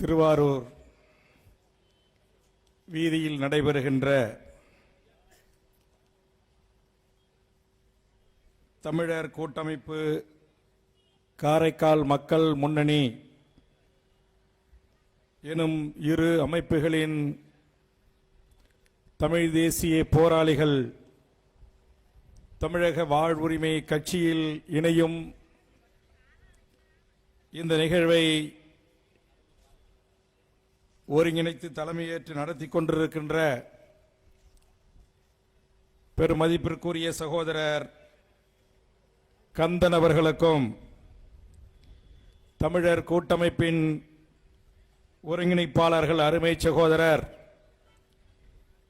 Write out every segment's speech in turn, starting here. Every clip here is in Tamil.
திருவாரூர் வீதியில் நடைபெறுகின்ற தமிழர் கூட்டமைப்பு காரைக்கால் மக்கள் முன்னணி எனும் இரு அமைப்புகளின் தமிழ் தேசிய போராளிகள் தமிழக வாழ்வுரிமை கட்சியில் இணையும் இந்த நிகழ்வை ஒருங்கிணைத்து தலைமையேற்று நடத்தி கொண்டிருக்கின்ற பெருமதிப்பிற்குரிய சகோதரர் கந்தன் அவர்களுக்கும், தமிழர் கூட்டமைப்பின் ஒருங்கிணைப்பாளர்கள் அருமை சகோதரர்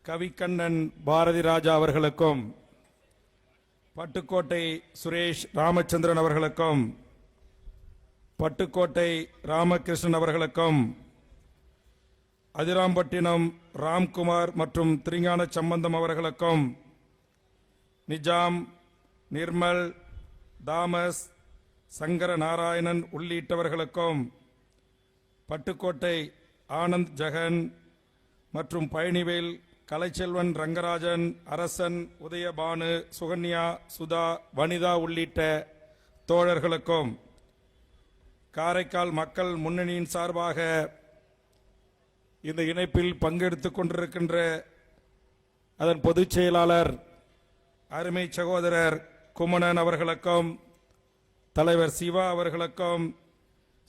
கவிக்கண்ணன் பாரதி ராஜா அவர்களுக்கும், பட்டுக்கோட்டை சுரேஷ் ராமச்சந்திரன் அவர்களுக்கும், பட்டுக்கோட்டை ராமகிருஷ்ணன் அவர்களுக்கும், அதிராம்பட்டினம் ராம்குமார் மற்றும் திருஞான சம்பந்தம் அவர்களுக்கும், நிஜாம், நிர்மல், தாமஸ், சங்கர நாராயணன் உள்ளிட்டவர்களுக்கும், பட்டுக்கோட்டை ஆனந்த் ஜெகன் மற்றும் பழனிவேல், கலைச்செல்வன், ரங்கராஜன், அரசன், உதயபானு, சுகன்யா, சுதா, வனிதா உள்ளிட்ட தோழர்களுக்கும், காரைக்கால் மக்கள் முன்னணியின் சார்பாக இந்த இணைப்பில் பங்கெடுத்துக் கொண்டிருக்கின்ற அதன் பொதுச் செயலாளர் அருமை சகோதரர் குமணன் அவர்களுக்கும், தலைவர் சிவா அவர்களுக்கும்,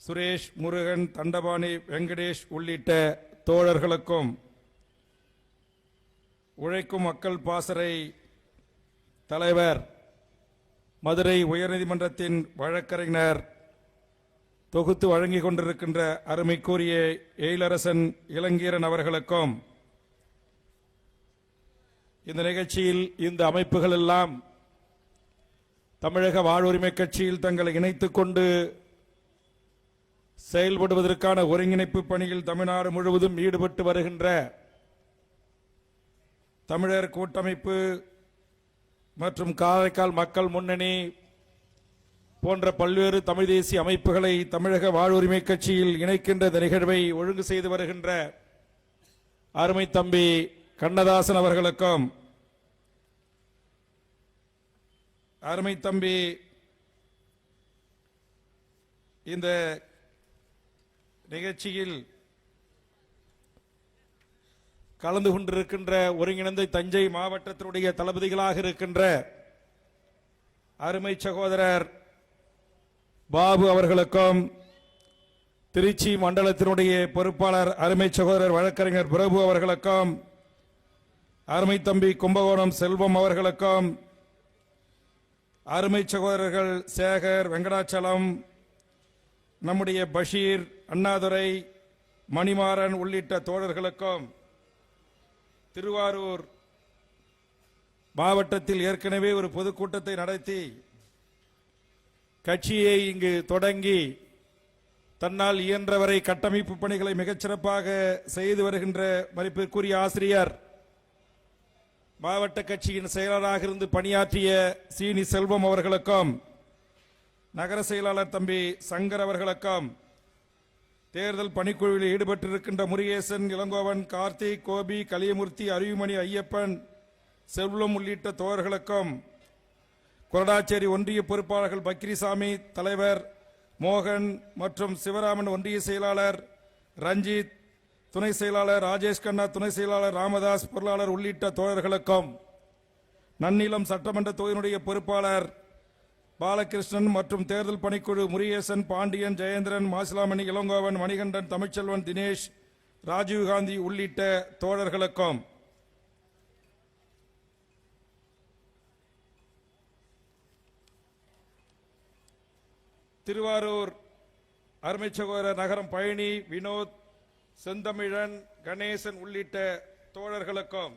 சுரேஷ், முருகன், தண்டபாணி, வெங்கடேஷ் உள்ளிட்ட தோழர்களுக்கும், உழைக்கும் மக்கள் பாசறை தலைவர், மதுரை உயர்நீதிமன்றத்தின் வழக்கறிஞர், தொகுத்து வழங்கிக் கொண்டிருக்கின்ற அருமைக்குரிய எழிலரசன் இளங்கீரன் அவர்களுக்கும், இந்த நிகழ்ச்சியில் இந்த அமைப்புகள் எல்லாம் தமிழக வாழ்வுரிமை கட்சியில் தங்களை இணைத்துக் கொண்டு செயல்படுவதற்கான ஒருங்கிணைப்பு பணியில் தமிழ்நாடு முழுவதும் ஈடுபட்டு வருகின்ற தமிழர் கூட்டமைப்பு மற்றும் காரைக்கால் மக்கள் முன்னணி போன்ற பல்வேறு தமிழ் தேசிய அமைப்புகளை தமிழக வாழ்வுரிமை கட்சியில் இணைக்கின்ற இந்த நிகழ்வை ஒழுங்கு செய்து வருகின்ற அருமை தம்பி கண்ணதாசன் அவர்களுக்கும், அருமை தம்பி இந்த நிகழ்ச்சியில் கலந்து கொண்டிருக்கின்ற ஒருங்கிணைந்த தஞ்சை மாவட்டத்தினுடைய தளபதிகளாக இருக்கின்ற அருமை சகோதரர் பாபு அவர்களுக்கும், திருச்சி மண்டலத்தினுடைய பொறுப்பாளர் அருமை சகோதரர் வழக்கறிஞர் பிரபு அவர்களுக்கும், அருமை தம்பி கும்பகோணம் செல்வம் அவர்களுக்கும், அருமை சகோதரர்கள் சேகர், வெங்கடாச்சலம், நம்முடைய பஷீர், அண்ணாதுரை, மணிமாறன் உள்ளிட்ட தோழர்களுக்கும், திருவாரூர் மாவட்டத்தில் ஏற்கனவே ஒரு பொதுக்கூட்டத்தை நடத்தி கட்சியை இங்கு தொடங்கி தன்னால் இயன்றவரை கட்டமைப்பு பணிகளை மிகச்சிறப்பாக செய்து வருகின்ற மதிப்பிற்குரிய ஆசிரியர், மாவட்ட கட்சியின் செயலராக இருந்து பணியாற்றிய சீனி செல்வம் அவர்களுக்கும், நகர செயலாளர் தம்பி சங்கர் அவர்களுக்கும், தேர்தல் பணிக்குழுவில் ஈடுபட்டிருக்கின்ற முருகேசன், இளங்கோவன், கார்த்திக், கோபி, கலியமூர்த்தி, அருவிமணி, ஐயப்பன், செல்வம் உள்ளிட்ட தோழர்களுக்கும், கொரடாச்சேரி ஒன்றிய பொறுப்பாளர்கள் பக்ரிசாமி, தலைவர் மோகன் மற்றும் சிவராமன் ஒன்றிய செயலாளர் ரஞ்சித், துணை செயலாளர் ராஜேஷ் கண்ணா, துணை செயலாளர் ராமதாஸ், பொருளாளர் உள்ளிட்ட தோழர்களுக்கும், நன்னிலம் சட்டமன்ற தொகுதியினுடைய பொறுப்பாளர் பாலகிருஷ்ணன் மற்றும் தேர்தல் பணிக்குழு முருகேசன், பாண்டியன், ஜெயேந்திரன், மாசிலாமணி, இளங்கோவன், மணிகண்டன், தமிழ்ச்செல்வன், தினேஷ், ராஜீவ்காந்தி உள்ளிட்ட தோழர்களுக்கும், திருவாரூர் அருமை சகோதரர் நகரம் பழனி, வினோத், செந்தமிழன், கணேசன் உள்ளிட்ட தோழர்களுக்கும்,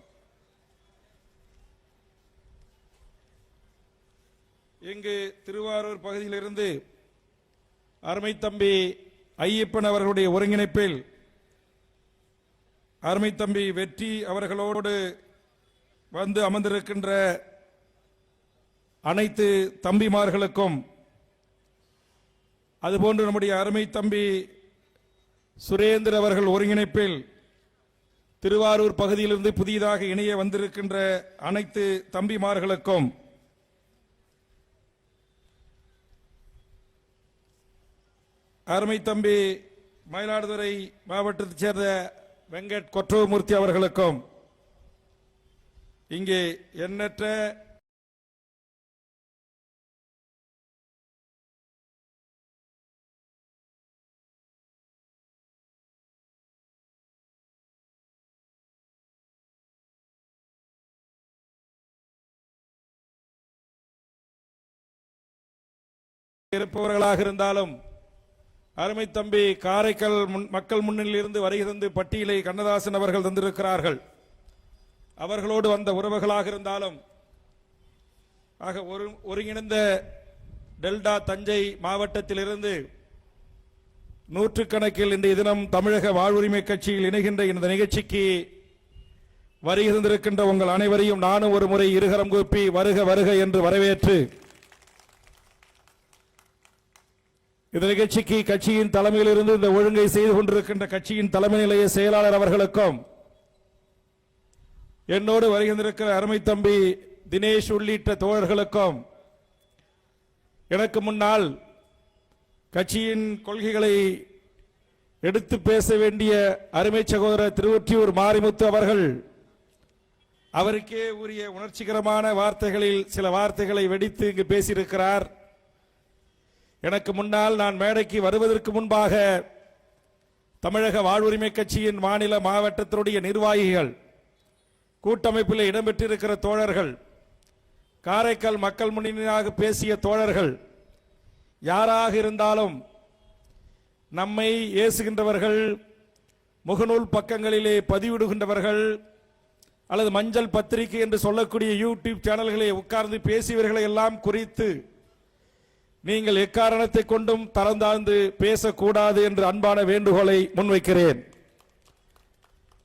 இங்கு திருவாரூர் பகுதியிலிருந்து அருமை தம்பி ஐயப்பன் அவர்களுடைய ஒருங்கிணைப்பில் அருமை தம்பி வெற்றி அவர்களோடு வந்து அமர்ந்திருக்கின்ற அனைத்து தம்பிமார்களுக்கும், அதுபோன்று நம்முடைய அருமை தம்பி சுரேந்தர் அவர்கள் ஒருங்கிணைப்பில் திருவாரூர் பகுதியிலிருந்து புதிதாக இணைய வந்திருக்கின்ற அனைத்து தம்பிமார்களுக்கும் அருமை தம்பி மயிலாடுதுறை மாவட்டத்தைச் சேர்ந்த வெங்கட் கொற்றவமூர்த்தி அவர்களுக்கும் இங்கே எண்ணற்ற இருப்பவர்களாக இருந்தாலும் அருமை தம்பி காரைக்கால் மக்கள் முன்னில் இருந்து வருகிறது பட்டியலை கண்ணதாசன் அவர்கள் தந்திருக்கிறார்கள். அவர்களோடு வந்த உறவுகளாக இருந்தாலும் ஆக ஒருங்கிணைந்த டெல்டா தஞ்சை மாவட்டத்திலிருந்து நூற்றுக்கணக்கில் இன்றைய தினம் தமிழக வாழ்வுரிமை கட்சியில் இணைகின்ற இந்த நிகழ்ச்சிக்கு வருகின்றிருக்கின்ற உங்கள் அனைவரையும் நானும் ஒரு முறை இருகரம் கூப்பி வருக வருக என்று வரவேற்று இந்த நிகழ்ச்சிக்கு கட்சியின் தலைமையில் இருந்து இந்த ஒழுங்கை செய்து கொண்டிருக்கின்ற கட்சியின் தலைமை நிலைய செயலாளர் அவர்களுக்கும் என்னோடு வருகின்றிருக்கிற அருமை தம்பி தினேஷ் உள்ளிட்ட தோழர்களுக்கும் எனக்கு முன்னால் கட்சியின் கொள்கைகளை எடுத்து பேச வேண்டிய அருமை சகோதரர் திருவொற்றியூர் மாரிமுத்து அவர்கள் அவருக்கே உரிய உணர்ச்சிகரமான வார்த்தைகளில் சில வார்த்தைகளை வெடித்து இங்கு பேசியிருக்கிறார். எனக்கு முன்னால் நான் மேடைக்கு வருவதற்கு முன்பாக தமிழக வாழ்வுரிமை கட்சியின் மாநில மாவட்டத்தினுடைய நிர்வாகிகள், கூட்டமைப்பில் இடம்பெற்றிருக்கிற தோழர்கள், காரைக்கால் மக்கள் முன்னணியாக பேசிய தோழர்கள் யாராக இருந்தாலும் நம்மை ஏசுகின்றவர்கள், முகநூல் பக்கங்களிலே பதிவிடுகின்றவர்கள் அல்லது மஞ்சள் பத்திரிகை என்று சொல்லக்கூடிய யூடியூப் சேனல்களை உட்கார்ந்து பேசியவர்களை எல்லாம் குறித்து நீங்கள் எக்காரணத்தை கொண்டும் தரந்தாழ்ந்து பேசக்கூடாது என்று அன்பான வேண்டுகோளை முன்வைக்கிறேன்.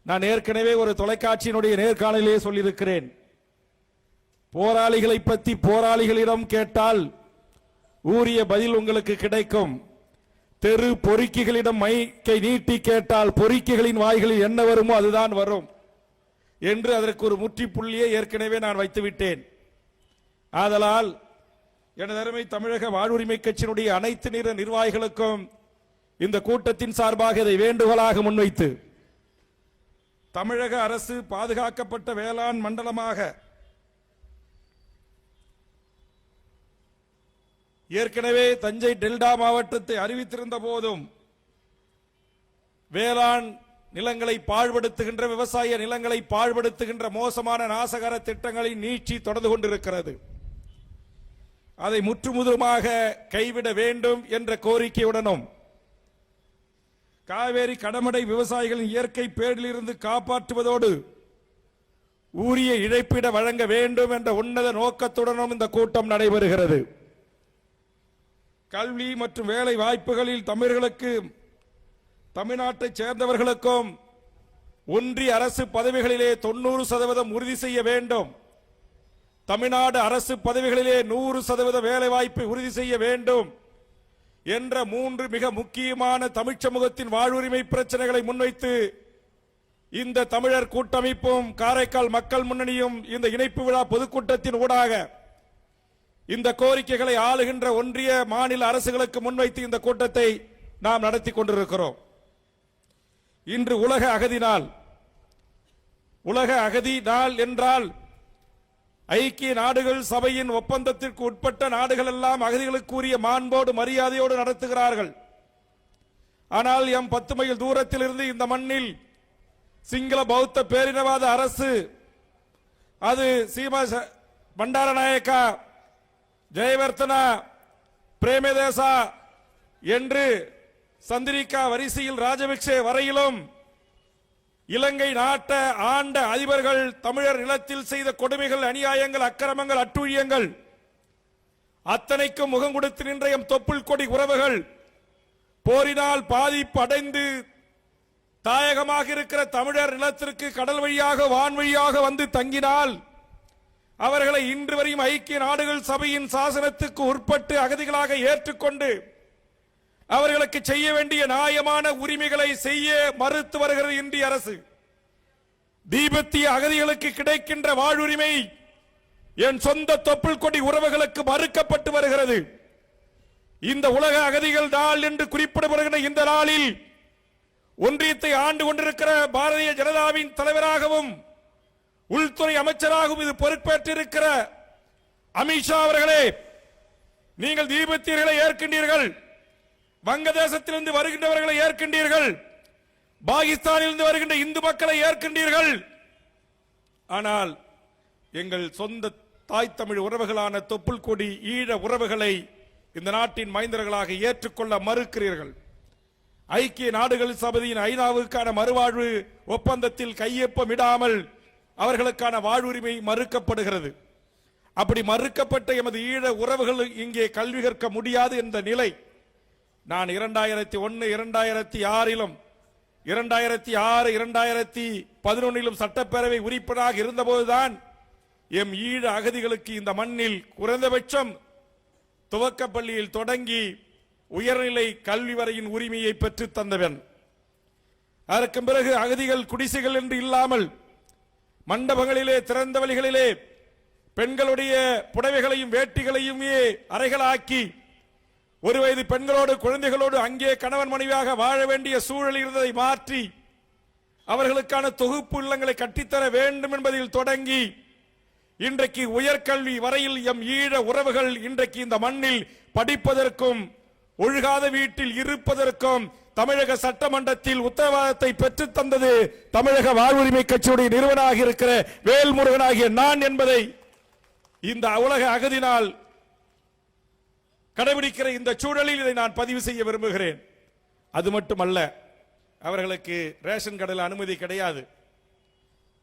நான் ஏற்கனவே ஒரு தொலைக்காட்சியினுடைய நேர்காணலிலே சொல்லியிருக்கிறேன். போராளிகளை பற்றி போராளிகளிடம் கேட்டால் ஊரிய பதில் உங்களுக்கு கிடைக்கும். தெரு பொறுக்கிகளிடம் மைக்கை நீட்டி கேட்டால் பொறுக்கிகளின் வாய்களில் என்ன வருமோ அதுதான் வரும் என்று அதற்கு ஒரு முற்றுப்புள்ளியை ஏற்கனவே நான் வைத்துவிட்டேன். ஆதலால் எனது அருமை தமிழக வாழ்வுரிமை கட்சியினுடைய அனைத்து நிற நிர்வாகிகளுக்கும் இந்த கூட்டத்தின் சார்பாக இதை வேண்டுகோளாக முன்வைத்து, தமிழக அரசு பாதுகாக்கப்பட்ட வேளாண் மண்டலமாக ஏற்கனவே தஞ்சை டெல்டா மாவட்டத்தை அறிவித்திருந்த போதும் வேளாண் நிலங்களை பாழ்படுத்துகின்ற, விவசாய நிலங்களை பாழ்படுத்துகின்ற மோசமான நாசகர திட்டங்களை நீட்சி தொடர்ந்து கொண்டிருக்கிறது. அதை முற்றுமுதலுமாக கைவிட வேண்டும் என்ற கோரிக்கையுடனும் காவேரி கடமடை விவசாயிகளின் இயற்கை பேரிலிருந்து காப்பாற்றுவதோடு உரிய இழப்பீடு வழங்க வேண்டும் என்ற உன்னத நோக்கத்துடனும் இந்த கூட்டம் நடைபெறுகிறது. கல்வி மற்றும் வேலை வாய்ப்புகளில் தமிழர்களுக்கு, தமிழ்நாட்டைச் சேர்ந்தவர்களுக்கும் ஒன்றிய அரசு பதவிகளிலே 90% உறுதி செய்ய வேண்டும். தமிழ்நாடு அரசு பதவிகளிலே 100% வேலை வாய்ப்பை உறுதி செய்ய வேண்டும் என்ற 3 மிக முக்கியமான தமிழ் சமூகத்தின் வாழ்வுரிமை பிரச்சனைகளை முன்வைத்து இந்த தமிழர் கூட்டமைப்பும் காரைக்கால் மக்கள் முன்னணியும் இந்த இணைப்பு விழா பொதுக்கூட்டத்தின் ஊடாக இந்த கோரிக்கைகளை ஆளுகின்ற ஒன்றிய மாநில அரசுகளுக்கு முன்வைத்து இந்த கூட்டத்தை நாம் நடத்தி கொண்டிருக்கிறோம். இன்று உலக அகதி நாள். உலக அகதி நாள் என்றால் ஐக்கிய நாடுகள் சபையின் ஒப்பந்தத்திற்கு உட்பட்ட நாடுகள் எல்லாம் அகதிகளுக்குரிய மாண்போடு மரியாதையோடு நடத்துகிறார்கள். ஆனால் எம் 10 மைல் தூரத்தில் இருந்து இந்த மண்ணில் சிங்கள பௌத்த பேரினவாத அரசு, அது சீமா பண்டாரநாயக்கா, ஜெயவர்த்தனா, பிரேமதேசா என்று சந்திரிகா வரிசையில் ராஜபக்சே வரையிலும் இலங்கை நாட்ட ஆண்ட அதிபர்கள் தமிழர் நிலத்தில் செய்த கொடுமைகள், அநியாயங்கள், அக்கிரமங்கள், அட்டூழியங்கள் அத்தனைக்கும் முகம் கொடுத்து நின்ற எம் தொப்புள் கொடி உறவுகள் போரினால் பாதிப்பு அடைந்து தாயகமாக இருக்கிற தமிழர் நிலத்திற்கு கடல் வழியாக வான் வழியாக வந்து தங்கினால் அவர்களை இன்று வரையும் ஐக்கிய நாடுகள் சபையின் சாசனத்துக்கு உட்பட்டு அகதிகளாக ஏற்றுக்கொண்டு அவர்களுக்கு செய்ய வேண்டிய நியாயமான உரிமைகளை செய்ய மறுத்து வருகிறது இந்திய அரசு. தீபெத்திய அகதிகளுக்கு கிடைக்கின்ற வாழ்வுரிமை என் சொந்த தொப்புள் கொடி உறவுகளுக்கு மறுக்கப்பட்டு வருகிறது. இந்த உலக அகதிகள் நாள் என்று குறிப்பிடப்படுகிற இந்த நாளில் ஒன்றியத்தை ஆண்டு கொண்டிருக்கிற பாரதிய ஜனதாவின் தலைவராகவும் உள்துறை அமைச்சராகவும் இது பொறுப்பேற்றிருக்கிற அமித்ஷா அவர்களே, நீங்கள் தீபத்தியர்களை ஏற்கின்றீர்கள், வங்கதேசத்திலிருந்து வருகின்றவர்களை ஏற்கின்றீர்கள், பாகிஸ்தானிலிருந்து வருகின்ற இந்து மக்களை ஏற்கின்றீர்கள். ஆனால் எங்கள் சொந்த தாய் தமிழ் உறவுகளான தொப்புள் கொடி ஈழ உறவுகளை இந்த நாட்டின் மைந்தர்களாக ஏற்றுக்கொள்ள மறுக்கிறீர்கள். ஐக்கிய நாடுகள் சபையின் ஐநாவுக்கான மறுவாழ்வு ஒப்பந்தத்தில் கையொப்பமிடாமல் அவர்களுக்கான வாழ்வுரிமை மறுக்கப்படுகிறது. அப்படி மறுக்கப்பட்ட எமது ஈழ உறவுகள் இங்கே கல்வி கற்க முடியாது என்ற நிலை நான் 2001, 2006, 2011 சட்டப்பேரவை உறுப்பினராக இருந்தபோதுதான் எம் ஈழ அகதிகளுக்கு இந்த மண்ணில் குறைந்தபட்சம் துவக்கப்பள்ளியில் தொடங்கி உயர்நிலை கல்வி வரையின் உரிமையை பெற்று தந்தவன். அதற்கு பிறகு அகதிகள் குடிசைகள் என்று இல்லாமல் மண்டபங்களிலே திறந்த வழிகளிலே பெண்களுடைய புடவைகளையும் வேட்டிகளையும் அறைகளாக்கி ஒரு வயது பெண்களோடு குழந்தைகளோடு அங்கே கணவன் மனைவியாக வாழ வேண்டிய சூழல் இருந்ததை மாற்றி அவர்களுக்கான தொகுப்பு இல்லங்களை கட்டித்தர வேண்டும் என்பதில் தொடங்கி இன்றைக்கு உயர்கல்வி வரையில் எம் ஈழ உறவுகள் இன்றைக்கு இந்த மண்ணில் படிப்பதற்கும் ஒழுகாத வீட்டில் இருப்பதற்கும் தமிழக சட்டமன்றத்தில் உத்தரவாதத்தை பெற்றுத் தந்தது தமிழக வாழ்வுரிமை கட்சியுடைய நிறுவனராக இருக்கிற வேல்முருகனாகிய நான் என்பதை இந்த உலக அகதி நாள் கடைபிடிக்கிற இந்த சூழலில் இதை நான் பதிவு செய்ய விரும்புகிறேன். அது மட்டுமல்ல, அவர்களுக்கு ரேஷன் கடையில் அனுமதி கிடையாது.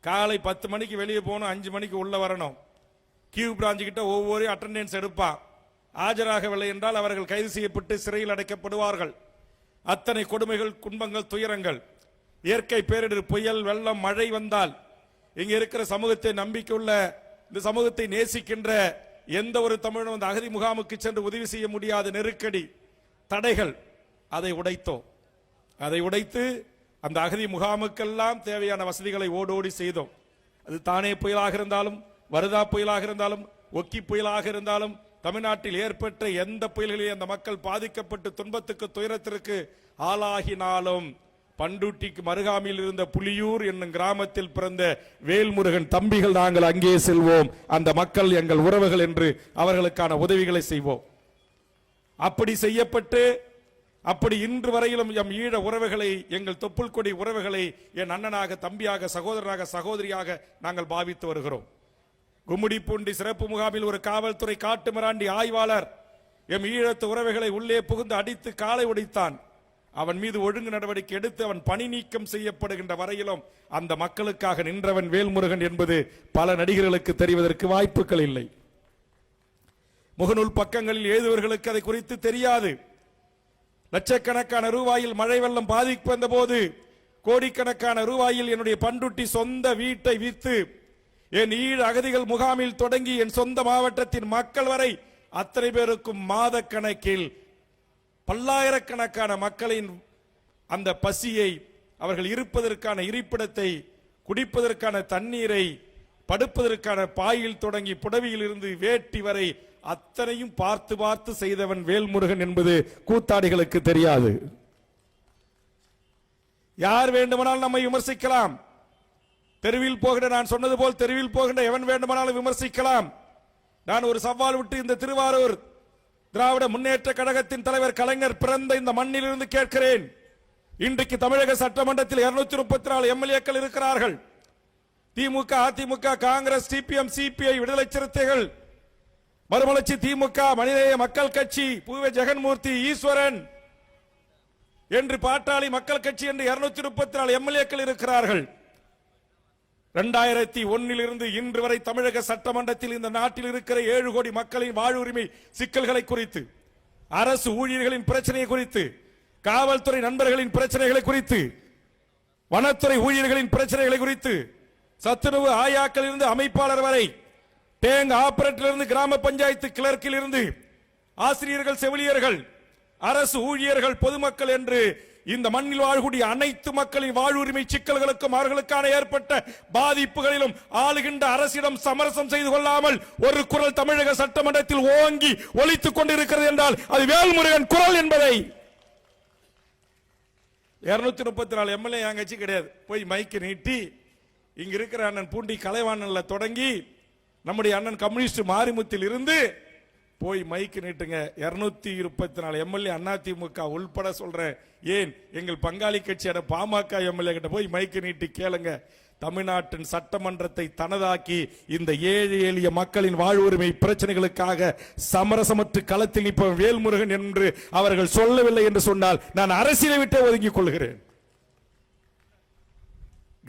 காலை 10 மணிக்கு வெளியே போகணும், 5 மணிக்கு உள்ள வரணும். கியூ பிரான்ச் கிட்ட ஒவ்வொரு அட்டெண்டன்ஸ் எடுப்பான். ஆஜராகவில்லை என்றால் அவர்கள் கைது செய்யப்பட்டு சிறையில் அடைக்கப்படுவார்கள். அத்தனை கொடுமைகள், குன்பங்கள், துயரங்கள். இயற்கை பேரிடர், புயல், வெள்ளம், மழை வந்தால் இங்க இருக்கிற சமூகத்தை நம்பிக்கையுள்ள இந்த சமூகத்தை நேசிக்கின்ற எந்த ஒரு தமிழனும் அந்த அகதி முகாமுக்கு சென்று உதவி செய்ய முடியாத நெருக்கடி, தடைகள், அதை உடைத்தோம். அதை உடைத்து அந்த அகதி முகாமுக்கெல்லாம் தேவையான வசதிகளை ஓடோடி செய்தோம். அது தானே புயலாக இருந்தாலும், வருதா புயலாக இருந்தாலும், ஒக்கி புயலாக இருந்தாலும், தமிழ்நாட்டில் ஏற்பட்ட எந்த புயல்களிலே அந்த மக்கள் பாதிக்கப்பட்டு துன்பத்துக்கு துயரத்திற்கு ஆளாகினாலும் பண்டூட்டிக்கு மருகாமியில் இருந்த புலியூர் என்னும் கிராமத்தில் பிறந்த வேல்முருகன் தம்பிகள் நாங்கள் அங்கே செல்வோம், அந்த மக்கள் எங்கள் உறவுகள் என்று அவர்களுக்கான உதவிகளை செய்வோம். அப்படி செய்யப்பட்டு அப்படி இன்று வரையிலும் எம் ஈழ உறவுகளை, எங்கள் தொப்புள் கொடி உறவுகளை என் அண்ணனாக, தம்பியாக, சகோதரனாக, சகோதரியாக நாங்கள் பாவித்து வருகிறோம். கும்மிடிப்பூண்டி சிறப்பு முகாமில் ஒரு காவல்துறை காட்டு மிராண்டி ஆய்வாளர் எம் ஈழத்து உறவுகளை உள்ளே புகுந்து அடித்து காலை உடைத்தான். அவன் மீது ஒழுங்கு நடவடிக்கை எடுத்து அவன் பணி நீக்கம் செய்யப்படுகின்ற வரையிலும் அந்த மக்களுக்காக நின்றவன் வேல்முருகன் என்பது பல நடிகர்களுக்கு தெரிவதற்கு வாய்ப்புகள் இல்லை. முகநூல் பக்கங்களில் எழுதுவர்களுக்கு அதை குறித்து தெரியாது. லட்சக்கணக்கான ரூபாயில் மழை வெள்ளம் பாதிப்பு வந்த போது கோடிக்கணக்கான ரூபாயில் என்னுடைய பண்டுட்டி சொந்த வீட்டை விற்று என் ஈழ அகதிகள் முகாமில் தொடங்கி என் சொந்த மாவட்டத்தின் மக்கள் வரை அத்தனை பேருக்கும் மாத கணக்கில் பல்லாயிரக்கணக்கான மக்களின் அந்த பசியை, அவர்கள் இருப்பதற்கான இருப்பிடத்தை, குடிப்பதற்கான தண்ணீரை, படுப்பதற்கான பாயில் தொடங்கி புடவியில் இருந்து வேட்டி வரை அத்தனையும் பார்த்து பார்த்து செய்தவன் வேல்முருகன் என்பது கூத்தாடிகளுக்கு தெரியாது. யார் வேண்டுமானால் நம்மை விமர்சிக்கலாம். தெருவில் போகிற, நான் சொன்னது போல் தெருவில் போகின்ற எவன் வேண்டுமானாலும் விமர்சிக்கலாம். நான் ஒரு சவால் விட்டு இந்த திருவாரூர் திராவிட முன்னேற்ற கழகத்தின் தலைவர் கலைஞர் பிறந்த இந்த மண்ணிலிருந்து கேட்கிறேன். இன்றைக்கு தமிழக சட்டமன்றத்தில் 234 எம்எல்ஏக்கள் இருக்கிறார்கள். திமுக, அதிமுக, காங்கிரஸ், சிபிஎம், சிபிஐ, விடுதலை சிறுத்தைகள், மறுமலர்ச்சி திமுக, மனிதநேய மக்கள் கட்சி, பூவே ஜெகன்மூர்த்தி, ஈஸ்வரன் என்று பாட்டாளி மக்கள் கட்சி என்று 234 எம்எல்ஏக்கள் இருக்கிறார்கள். 2001 இருந்து இன்று வரை தமிழக சட்டமன்றத்தில் இந்த நாட்டில் இருக்கிற 7 கோடி மக்களின் வாழ்வுரிமை சிக்கல்களை குறித்து, அரசு ஊழியர்களின் பிரச்சனையை குறித்து, காவல்துறை நண்பர்களின் பிரச்சனைகளை குறித்து, வனத்துறை ஊழியர்களின் பிரச்சனைகளை குறித்து, சத்துணவு ஆயாக்கள் இருந்து அமைப்பாளர் வரை, டேங்க் ஆபரேட்டர் இருந்து கிராம பஞ்சாயத்து கிளர்க்கில் இருந்து ஆசிரியர்கள், செவிலியர்கள், அரசு ஊழியர்கள், பொதுமக்கள் என்று இந்த மண்ணில் வாழக்கூடிய அனைத்து மக்களின் வாழ்வுரிமை சிக்கல்களுக்கும் அவர்களுக்கான ஏற்பட்ட பாதிப்புகளிலும் ஆளுகின்ற அரசிடம் சமரசம் செய்து கொள்ளாமல் ஒரு குரல் தமிழக சட்டமன்றத்தில் ஓங்கி ஒலித்துக் கொண்டிருக்கிறது என்றால் அது வேல்முருகன் குரல் என்பதை 234 எம்எல்ஏ என் கட்சி கிடையாது. போய் மைக்கு நீட்டி இங்க இருக்கிற அண்ணன் பூண்டி கலைவாணன்ல தொடங்கி நம்முடைய அண்ணன் கம்யூனிஸ்ட் மாரிமுத்தில் இருந்து போய் மைக்கு நீட்டுங்க. 234 எம்எல்ஏ அதிமுக உள்பட சொல்றேன். ஏன் எங்கள் பங்காளி கட்சியான பாமக எம்எல்ஏ கிட்ட போய் மைக்கு நீட்டி கேளுங்க. தமிழ்நாட்டின் சட்டமன்றத்தை தனதாக்கி இந்த ஏழை எளிய மக்களின் வாழ்வுரிமை பிரச்சனைகளுக்காக சமரசமற்று களத்தில் இப்ப வேல்முருகன் என்று அவர்கள் சொல்லவில்லை என்று சொன்னால் நான் அரசியலை விட்டே ஒதுங்கிக் கொள்கிறேன்.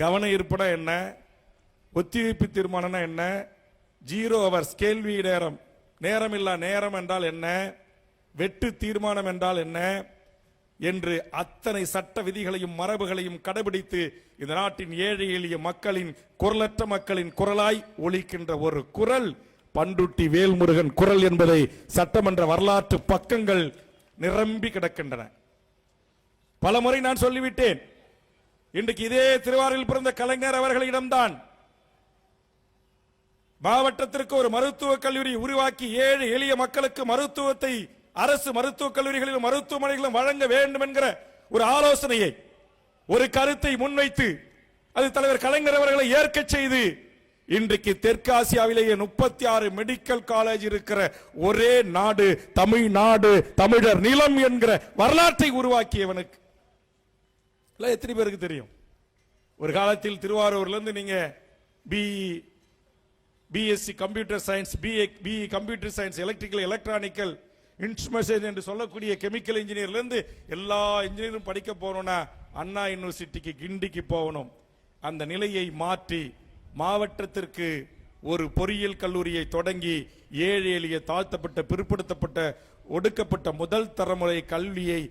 கவன ஈர்ப்புனா என்ன, ஒத்திவைப்பு தீர்மானம்னா என்ன, 0 ஹவர்ஸ் கேள்வி நேரம், நேரமில்லா நேரம் என்றால் என்ன, வெட்டு தீர்மானம் என்றால் என்ன என்று அத்தனை சட்ட விதிகளையும் மரபுகளையும் கடைபிடித்து இந்த நாட்டின் ஏழை எளிய மக்களின், குரலற்ற மக்களின் குரலாய் ஒலிக்கின்ற ஒரு குரல் பண்ருட்டி வேல்முருகன் குரல் என்பதை சட்டமன்ற வரலாற்று பக்கங்கள் நிரம்பி கிடக்கின்றன. பலமுறை நான் சொல்லிவிட்டேன். இன்றைக்கு இதே திருவாரூரில் பிறந்த கலைஞர் அவர்களிடம்தான் மாவட்டத்திற்கு ஒரு மருத்துவக் கல்லூரி உருவாக்கி ஏழை எளிய மக்களுக்கு மருத்துவத்தை அரசு மருத்துவக் கல்லூரிகளிலும் மருத்துவமனைகளிலும் வழங்க வேண்டும் என்கிற ஒரு ஆலோசனையை, ஒரு கருத்தை முன்வைத்து அது தலைவர் கலைஞர் அவர்களை ஏற்க செய்து இன்றைக்கு தெற்காசியாவிலேயே 36 மெடிக்கல் காலேஜ் இருக்கிற ஒரே நாடு தமிழ்நாடு, தமிழர் நிலம் என்கிற வரலாற்றை உருவாக்கியவனுக்கு எத்தனை பேருக்கு தெரியும்? ஒரு காலத்தில் திருவாரூர்ல இருந்து நீங்க BSc computer science, BE computer science, electrical, electronical, instrumentation என்று சொல்லக்கூடிய கெமிக்கல் இன்ஜினியர்ல இருந்து எல்லா இன்ஜினியரும் படிக்க போறோம்னா அண்ணா யூனிவர்சிட்டிக்கு கிண்டிக்கு போகணும். அந்த நிலையை மாற்றி மாவட்டத்திற்கு ஒரு பொறியியல் கல்லூரியை தொடங்கி ஏழை எளிய தாழ்த்தப்பட்ட, பிற்படுத்தப்பட்ட, ஒடுக்கப்பட்ட முதல் தலைமுறை கல்வியை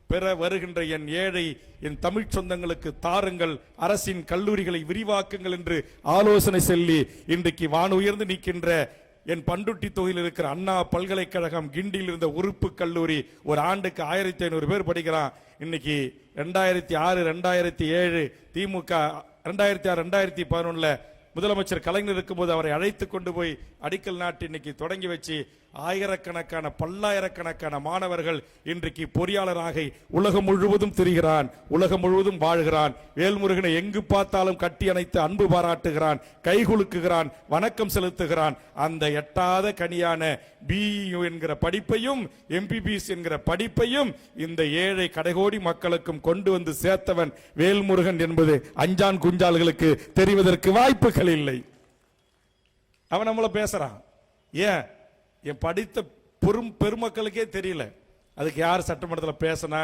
பெற வருகின்ற என் ஏழை, என் தமிழ் சொந்தங்களுக்கு தாருங்கள், அரசின் கல்லூரிகளை விரிவாக்குங்கள் என்று ஆலோசனை சொல்லி இன்றைக்கு வானுயர்ந்து நிற்கின்ற என் பண்ருட்டி தொகுதியில் இருக்கிற அண்ணா பல்கலைக்கழகம் கிண்டியில் இருந்த உறுப்பு கல்லூரி ஒரு ஆண்டுக்கு 1500 பேர் படிக்கிறான். இன்னைக்கு 2006, 2007 திமுக 2006, 2011 முதலமைச்சர் கலைஞர் இருக்கும்போது அவரை அழைத்து கொண்டு போய் அடிக்கல் நாட்டு இன்னைக்கு தொடங்கி வச்சு ஆயிரக்கணக்கான, பல்லாயிரக்கணக்கான மாணவர்கள் இன்றைக்கு பொறியாளராக உலகம் முழுவதும் திரிகிறான், உலகம் முழுவதும் வாழ்கிறான். வேல்முருகனை எங்கு பார்த்தாலும் கட்டி அணைத்து அன்பு பாராட்டுகிறான், கைகுலுக்குகிறான், வணக்கம் செலுத்துகிறான். அந்த எட்டாத கனியான பிஇ என்கிற படிப்பையும் எம்பிபிஎஸ் என்கிற படிப்பையும் இந்த ஏழை கடைகோடி மக்களுக்கும் கொண்டு வந்து சேர்த்தவன் வேல்முருகன் என்பது அஞ்சான் குஞ்சால்களுக்கு தெரிவதற்கு வாய்ப்புகள் இல்லை. அவன் நம்மள பேசுறான். ஏன் என் படித்த பெருமக்களுக்கே தெரியல. அதுக்கு யார் சட்டமன்றத்தில் பேசினா,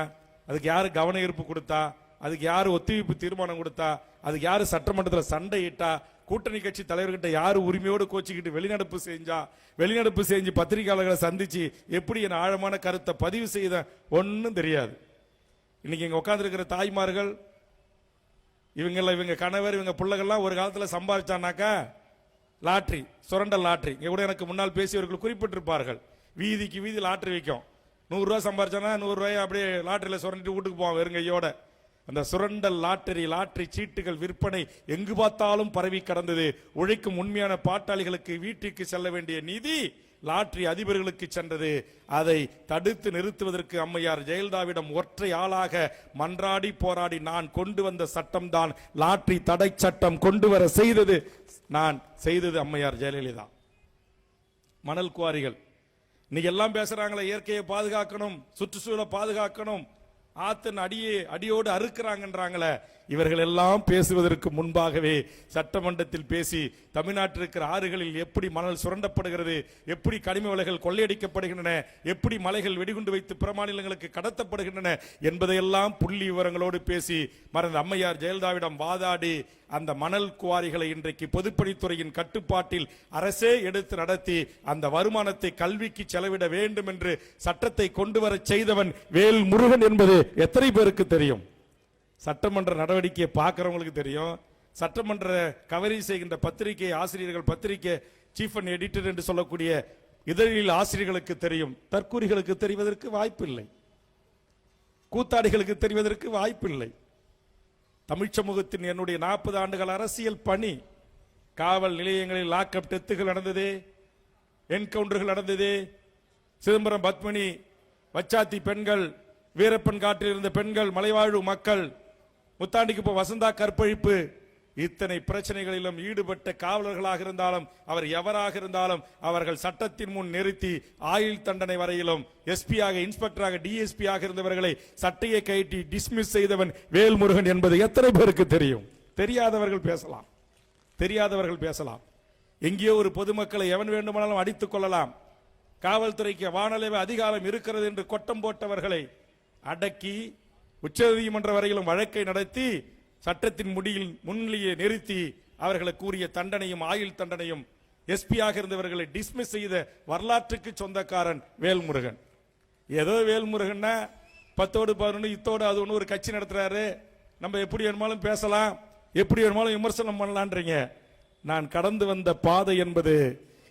அதுக்கு யாரு கவன ஈர்ப்பு கொடுத்தா, அதுக்கு யாரு ஒத்திவைப்பு தீர்மானம் கொடுத்தா, அதுக்கு யாரு சட்டமன்றத்தில் சண்டையிட்டா, கூட்டணி கட்சி தலைவர்கிட்ட யாரு உரிமையோடு கோச்சிக்கிட்டு வெளிநடப்பு செஞ்சு பத்திரிகையாளர்களை சந்திச்சு எப்படி என் ஆழமான கருத்தை பதிவு செய்த ஒன்னும் தெரியாது. இன்னைக்கு இங்க உட்கார்ந்து இருக்கிற தாய்மார்கள், இவங்க கணவர், இவங்க பிள்ளைகள்லாம் ஒரு காலத்தில் சம்பாதிச்சானாக்கா லாட்ரி, சுரண்டல் லாட்ரி. இங்க கூட எனக்கு முன்னால் பேசியவர்கள் குறிப்பிட்டிருப்பார்கள். வீதிக்கு வீதி லாட்ரி வைக்கும். 100 ரூபாய் சம்பாதிச்சானா 100 ரூபாய் அப்படியே லாட்டரியில சுரண்டிட்டு வீட்டுக்கு போவான் வெறுங்கையோட. அந்த சுரண்டல் லாட்டரி சீட்டுகள் விற்பனை எங்கு பார்த்தாலும் பரவி கடந்தது. உழைக்கும் உண்மையான பாட்டாளிகளுக்கு வீட்டுக்கு செல்ல வேண்டிய நிதி லாட்டரி அதிபர்களுக்கு சென்றது. அதை தடுத்து நிறுத்துவதற்கு அம்மையார் ஜெயலலிதாவிடம் ஒற்றை ஆளாக மன்றாடி போராடி நான் கொண்டு வந்த சட்டம் தான் லாட்டரி தடை சட்டம் கொண்டு வர செய்தது. நான் செய்தது அம்மையார் ஜெயலலிதா. மணல் குவாரிகள் இன்னைக்கு எல்லாம் பேசுறாங்களே, இயற்கையை பாதுகாக்கணும், சுற்றுச்சூழலை பாதுகாக்கணும், ஆத்தன் அடியோடு அறுக்கிறாங்கன்றாங்களே. இவர்கள் எல்லாம் பேசுவதற்கு முன்பாகவே சட்டமன்றத்தில் பேசி தமிழ்நாட்டில் இருக்கிற ஆறுகளில் எப்படி மணல் சுரண்டப்படுகிறது, எப்படி கனிம வளங்கள் கொள்ளையடிக்கப்படுகின்றன, எப்படி மலைகள் வெடிகுண்டு வைத்து பிற மாநிலங்களுக்கு கடத்தப்படுகின்றன என்பதையெல்லாம் புள்ளி விவரங்களோடு பேசி மறந்த அம்மையார் ஜெயலலிதாவிடம் வாதாடி அந்த மணல் குவாரிகளை இன்றைக்கு பொதுப்பணித்துறையின் கட்டுப்பாட்டில் அரசே எடுத்து நடத்தி அந்த வருமானத்தை கல்விக்கு செலவிட வேண்டும் என்று சட்டத்தை கொண்டு வர செய்தவன் வேல்முருகன் என்பது எத்தனை பேருக்கு தெரியும்? சட்டமன்ற நடவடிக்கையை பார்க்கிறவங்களுக்கு தெரியும். சட்டமன்ற கவரேஜ் செய்கின்ற பத்திரிகை ஆசிரியர்கள், பத்திரிகை சீஃப் அண்ட் எடிட்டர் என்று சொல்லக்கூடிய இதழில் ஆசிரியர்களுக்கு தெரியும். தற்கூரிகளுக்கு தெரிவதற்கு வாய்ப்பு இல்லை. கூத்தாடிகளுக்கு தெரிவதற்கு வாய்ப்பில்லை. தமிழ் சமூகத்தின் என்னுடைய 40 ஆண்டுகள் அரசியல் பணி, காவல் நிலையங்களில் லாக்அப் டெத்துகள் நடந்தது, என்கவுண்டர்கள் நடந்தது. சிதம்பரம் பத்மினி, வச்சாத்தி பெண்கள், வீரப்பன் காட்டில் இருந்த பெண்கள், மலைவாழ்வு மக்கள், முத்தாண்டிக்கு இப்போ வசந்தா கற்பழிப்பு, இத்தனை பிரச்சனைகளிலும் ஈடுபட்ட காவலர்களாக இருந்தாலும் அவர் எவராக இருந்தாலும் அவர்கள் சட்டத்தின் முன் நிறுத்தி ஆயுள் தண்டனை வரையிலும் எஸ்பியாக, இன்ஸ்பெக்டராக, டிஎஸ்பி ஆக இருந்தவர்களை சட்டையை கட்டி டிஸ்மிஸ் செய்தவன் வேல்முருகன் என்பது எத்தனை பேருக்கு தெரியும்? தெரியாதவர்கள் பேசலாம், தெரியாதவர்கள் பேசலாம். எங்கேயோ ஒரு பொதுமக்களை எவன் வேண்டுமானாலும் அடித்துக் கொள்ளலாம், காவல்துறைக்கு வானளவு அதிகாரம் இருக்கிறது என்று கொட்டம் போட்டவர்களை அடக்கி உச்சநீதிமன்ற வரையிலும் வழக்கை நடத்தி சட்டத்தின் முடியில் முன்னிலையை நிறுத்தி அவர்களுக்கு கூறிய தண்டனையும் ஆயுள் தண்டனையும் எஸ்பியாக இருந்தவர்களை டிஸ்மிஸ் செய்த வரலாற்றுக்கு சொந்தக்காரன் வேல்முருகன். ஏதோ வேல்முருகன்னா 10ஓடு 11 இத்தோடு அது ஒன்று ஒரு கட்சி நடத்துறாரு, நம்ம எப்படி வேணுமாலும் பேசலாம், எப்படி வேணுமாலும் விமர்சனம் பண்ணலான்றீங்க. நான் கடந்து வந்த பாதை என்பது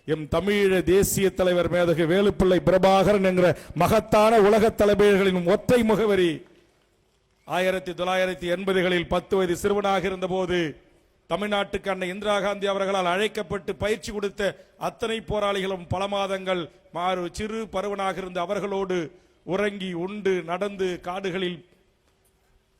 எம் தமிழீழ தேசிய தலைவர் மேதகு வேலுப்பிள்ளை பிரபாகரன் என்கிற மகத்தான உலக தலைவர்களின் ஒற்றை முகவரி. 1980களில் 10 வயது சிறுவனாக இருந்த போது தமிழ்நாட்டுக்கு அன்னை இந்திரா காந்தி அவர்களால் அழைக்கப்பட்டு பயிற்சி கொடுத்த அத்தனை போராளிகளும் பல மாதங்கள் சிறு பருவனாக இருந்த அவர்களோடு உறங்கி உண்டு நடந்து காடுகளில்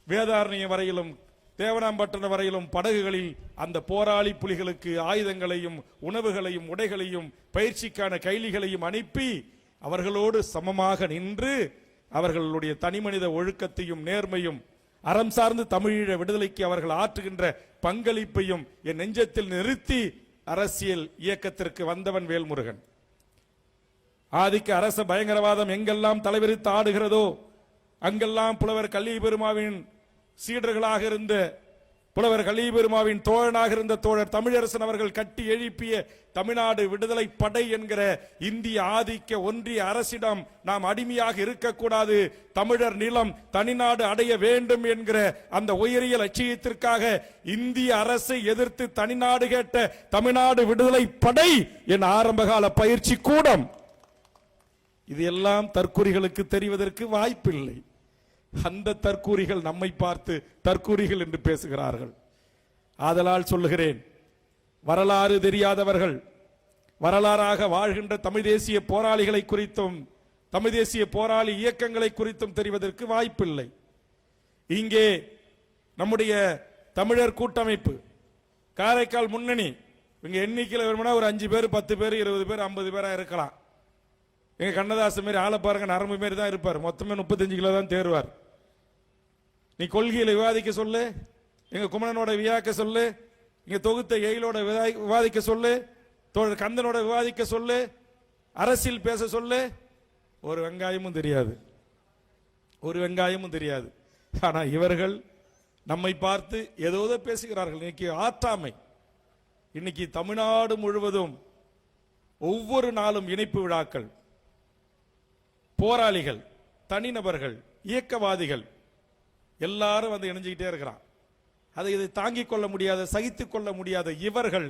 வேதாரண்யம் வரையிலும் தேவனாம்பட்டினம் வரையிலும் படகுகளில் அந்த போராளி புலிகளுக்கு ஆயுதங்களையும் உணவுகளையும் உடைகளையும் பயிற்சிக்கான கைலிகளையும் அனுப்பி அவர்களோடு சமமாக நின்று அவர்களுடைய தனிமனித ஒழுக்கத்தையும் நேர்மையும் அறம் சார்ந்து தமிழீழ விடுதலைக்கு அவர்கள் ஆற்றுகின்ற பங்களிப்பையும் என் நெஞ்சத்தில் நிறுத்தி அரசியல் இயக்கத்திற்கு வந்தவன் வேல்முருகன். ஆதிக்க அரச பயங்கரவாதம் எங்கெல்லாம் தலைவிரித்து ஆடுகிறதோ அங்கெல்லாம் புலவர் கல்வி பெருமாவின் சீடர்களாக இருந்த புலவர் கல்வி பெருமாவின் தோழனாக இருந்த தோழர் தமிழரசன் அவர்கள் கட்டி எழுப்பிய தமிழ்நாடு விடுதலை படை என்கிற இந்திய ஆதிக்க ஒன்றிய அரசிடம் நாம் அடிமையாக இருக்கக்கூடாது, தமிழர் நிலம் தனிநாடு அடைய வேண்டும் என்கிற அந்த உயரிய லட்சியத்திற்காக இந்திய அரசை எதிர்த்து தனிநாடு கேட்ட தமிழ்நாடு விடுதலை படை என் ஆரம்பகால பயிற்சி கூடம். இது எல்லாம் தற்குறிகளுக்கு தெரிவதற்கு வாய்ப்பில்லை. அந்த தற்கூறிகள் நம்மை பார்த்து தற்கூறிகள் என்று பேசுகிறார்கள். ஆதலால் சொல்லுகிறேன், வரலாறு தெரியாதவர்கள் வரலாறாக வாழ்கின்ற தமிழ் தேசிய போராளிகளை குறித்தும் தமிழ் தேசிய போராளி இயக்கங்களை குறித்தும் தெரிவதற்கு வாய்ப்பில்லை. இங்கே நம்முடைய தமிழர் கூட்டமைப்பு, காரைக்கால் முன்னணி, இங்க எண்ணிக்கையில் வேணும்னா ஒரு 5 பேர் 10 பேர் 20 பேர் 50 பேரா இருக்கலாம். எங்க கண்ணதாசன் மாரி ஆளை பாருங்க, நரம்பு மாரி தான் இருப்பார், மொத்தமே 35 கிலோ தான் தேர்வார். நீ கொள்கையில விவாதிக்க சொல்லு, எங்க குமணனோட வியாக்க சொல்லு, இங்க தொகுத்த எயிலோட விவாதிக்க சொல்லு, தோழர் கந்தனோட விவாதிக்க சொல்லு, அரசியல் பேச சொல்லு, ஒரு வெங்காயமும் தெரியாது, ஒரு வெங்காயமும் தெரியாது. ஆனா இவர்கள் நம்மை பார்த்து ஏதோ பேசுகிறார்கள். இன்னைக்கு ஆற்றாமை, இன்னைக்கு தமிழ்நாடு முழுவதும் ஒவ்வொரு நாளும் இணைப்பு விழாக்கள், போராளிகள், தனிநபர்கள், இயக்கவாதிகள் எல்லாரும் வந்து இணைஞ்சுக்கிட்டே இருக்கிறான். இதை தாங்கிக் கொள்ள முடியாத, சகித்துக் கொள்ள முடியாத இவர்கள்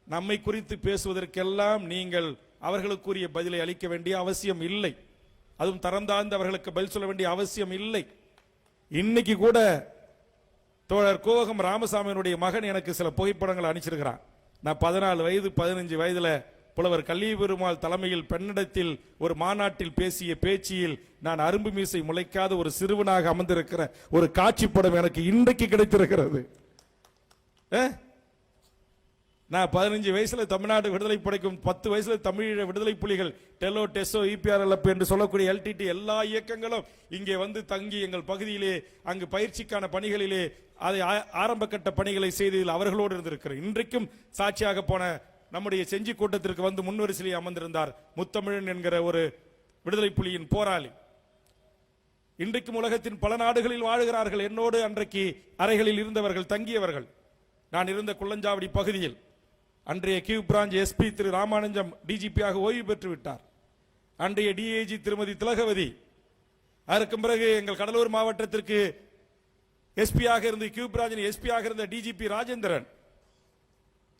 நம்மை குறித்து பேசுவதற்கெல்லாம் நீங்கள் அவர்களுக்குரிய பதிலை அளிக்க வேண்டிய அவசியம் இல்லை. அதுவும் தரம் தாழ்ந்து அவர்களுக்கு பதில் சொல்ல வேண்டிய அவசியம் இல்லை. இன்னைக்கு கூட தோழர் கோவகம் ராமசாமியினுடைய மகன் எனக்கு சில புகைப்படங்கள் அனுப்பிச்சிருக்கிறான். நான் 14 வயது 15 வயதுல புலவர் கல்வி பெருமாள் தலைமையில் பெண்ணிடத்தில் ஒரு மாநாட்டில் பேசிய பேச்சியில் நான் அரும்பு மீசை முளைக்காத ஒரு சிறுவனாக அமர்ந்திருக்கிற ஒரு காட்சி படம் எனக்கு இன்றைக்கு கிடைத்திருக்கிறது. நான் 15 வயசுல தமிழ்நாடு விடுதலை படைக்கும், 10 வயசுல தமிழீழ விடுதலை புலிகள், டெலோ, டெசோ, இபிஆர்எல்எப் என்று சொல்லக்கூடிய எல்டிடி எல்லா இயக்கங்களும் இங்கே வந்து தங்கி எங்கள் பகுதியிலே அங்கு பயிற்சிக்கான பணிகளிலே அதை ஆரம்ப கட்ட பணிகளை செய்ததில் அவர்களோடு இருந்திருக்கிறேன். இன்றைக்கும் சாட்சியாக போன நம்முடைய செஞ்சி கூட்டத்திற்கு வந்து முன்வரிசையில் அமர்ந்திருந்தார் முத்தமிழன் என்கிற ஒரு விடுதலை புலியின் போராளி. இன்றைக்கும் உலகத்தின் பல நாடுகளில் வாழுகிறார்கள். என்னோடு அன்றைக்கு அறைகளில் இருந்தவர்கள், தங்கியவர்கள். நான் இருந்த குள்ளஞ்சாவடி பகுதியில் அன்றைய கியூ பிரான்ச் எஸ்பி திரு ராமானுஜம் டிஜிபியாக ஓய்வு பெற்று விட்டார். அன்றைய டிஐஜி திருமதி திலகவதி, அதற்கு பிறகு எங்கள் கடலூர் மாவட்டத்திற்கு எஸ்பியாக இருந்து கியூ பிரான்ச் எஸ்பியாக இருந்த டிஜிபி ராஜேந்திரன்,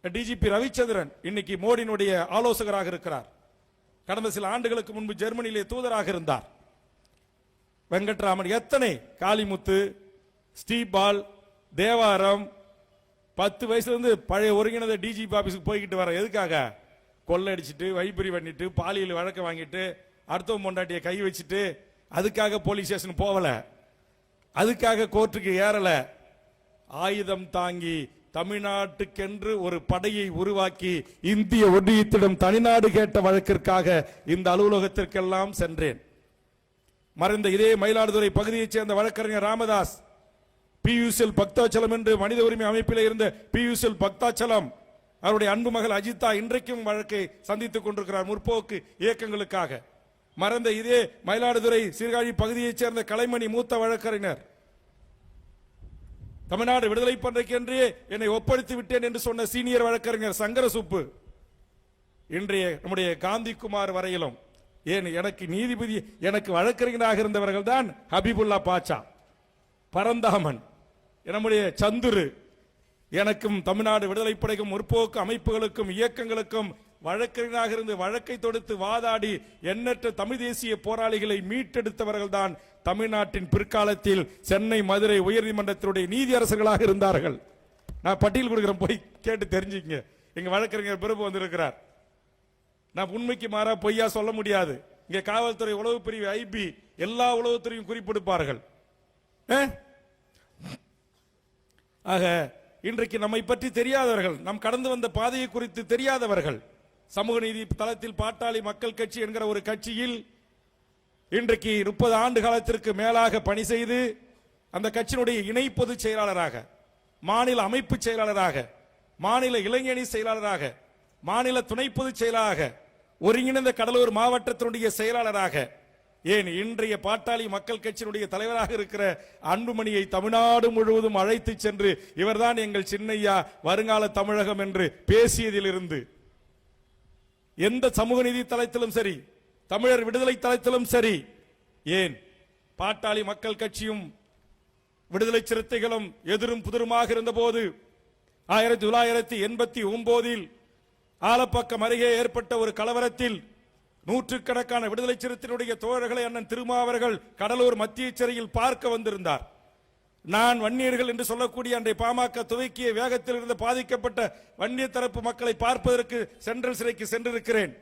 டிஜிபி ரவிச்சந்திரன் இன்னைக்கு மோடியினுடைய ஆலோசகராக இருக்கிறார். கடந்த சில ஆண்டுகளுக்கு முன்பு ஜெர்மனியிலே தூதராக இருந்தார். வெங்கட்ராமன், எத்தனை காளிமுத்து, ஸ்டீபால், தேவாரம், 10 வயசுல இருந்து பழைய ஒருங்கிணைந்த டிஜிபி ஆபீஸுக்கு போய்கிட்டு வர எதுக்காக? கொள்ளடிச்சிட்டு, வைபரி பண்ணிட்டு, பாலியல் வழக்க வாங்கிட்டு, அடுத்த பொண்டாட்டியை கை வச்சுட்டு, அதுக்காக போலீஸ் ஸ்டேஷன் போகல, அதுக்காக கோர்ட்டுக்கு ஏறல. ஆயுதம் தாங்கி தமிழ்நாட்டுக்கென்று ஒரு படையை உருவாக்கி இந்திய ஒன்றியத்திடம் தனிநாடு கேட்ட வழக்கிற்காக இந்த அலுவலகத்திற்கெல்லாம் சென்றேன். மறைந்த இதே மயிலாடுதுறை பகுதியைச் சேர்ந்த வழக்கறிஞர் ராமதாஸ், பியூசில் பக்தாச்சலம் என்று மனித உரிமை அமைப்பில் இருந்த பியூசில் பக்தாச்சலம், அவருடைய அன்பு மகள் அஜிதா இன்றைக்கும் வழக்கை சந்தித்துக் கொண்டிருக்கிறார் முற்போக்கு இயக்கங்களுக்காக. மறைந்த இதே மயிலாடுதுறை சீர்காழி பகுதியைச் சேர்ந்த கலைமணி மூத்த வழக்கறிஞர், தமிழ்நாடு விடுதலை பண்றைக்கென்றே என்னை ஒப்படைத்து விட்டேன் என்று சொன்ன சீனியர் வழக்கறிஞர் சங்கரசுப்பு, இன்றைய நம்முடைய காந்திகுமார் வரையிலும், ஏன் எனக்கு நீதிபதி, எனக்கு வழக்கறிஞராக இருந்தவர்கள் தான் ஹபீபுல்லா பாட்சா, பரந்தாமன், நம்முடைய சந்துரு, எனக்கும் தமிழ்நாடு விடுதலை படைக்கும் முற்போக்கு அமைப்புகளுக்கும் இயக்கங்களுக்கும் வழக்கறிஞராக இருந்து வழக்கை தொடுத்து வாதாடி எண்ணற்ற தமிழ் தேசிய போராளிகளை மீட்டெடுத்தவர்கள் தான் தமிழ்நாட்டின் பிற்காலத்தில் சென்னை, மதுரை உயர்நீதிமன்றத்தினுடைய நீதியரசர்களாக இருந்தார்கள். நான் பட்டியல் கொடுக்கிறேன், போய் கேட்டு தெரிஞ்சுக்கங்க. எங்க வழக்கறிஞர் பிரபு வந்திருக்கிறார். நான் உண்மைக்கு மாறா பொய்யா சொல்ல முடியாது. இங்க காவல்துறை உளவு பிரிவு ஐபி எல்லா உளவுத்துறையும் குறிப்பிடுப்பார்கள். ஆக இன்றைக்கு நம்மை பற்றி தெரியாதவர்கள், நம் கடந்து வந்த பாதையை குறித்து தெரியாதவர்கள், சமூக நீதி தளத்தில் பாட்டாளி மக்கள் கட்சி என்கிற ஒரு கட்சியில் இன்றைக்கு 30 ஆண்டு காலத்திற்கு மேலாக பணி செய்து அந்த கட்சியினுடைய இணை பொதுச் செயலாளராக, மாநில அமைப்பு செயலாளராக, மாநில இளைஞணி செயலாளராக, மாநில துணை பொதுச் செயலாளராக, ஒருங்கிணைந்த கடலூர் மாவட்டத்தினுடைய செயலாளராக, ஏன் இன்றைய பாட்டாளி மக்கள் கட்சியினுடைய தலைவராக இருக்கிற அன்புமணியை தமிழ்நாடு முழுவதும் அழைத்து சென்று இவர்தான் எங்கள் சின்னையா, வருங்கால தமிழகம் என்று பேசியதிலிருந்து எந்த சமூக நீதி தளத்திலும் சரி, தமிழர் விடுதலை தளத்திலும் சரி, ஏன் பாட்டாளி மக்கள் கட்சியும் விடுதலை சிறுத்தைகளும் எதிரும் புதிருமாக இருந்தபோது 1989 ஆலப்பக்கம் அருகே ஏற்பட்ட ஒரு கலவரத்தில் நூற்றுக்கணக்கான விடுதலை சிறுத்தைகளுடைய தோழர்களை அண்ணன் திருமாவர்கள் கடலூர் மத்திய சிறையில் பார்க்க வந்திருந்தார். நான் வன்னியர்கள் என்று சொல்லக்கூடிய அன்றைய பாமக துவக்கிய வேகத்தில் இருந்து பாதிக்கப்பட்ட வன்னிய தரப்பு மக்களை பார்ப்பதற்கு சென்ட்ரல் சிறைக்கு சென்றிருக்கிறேன்.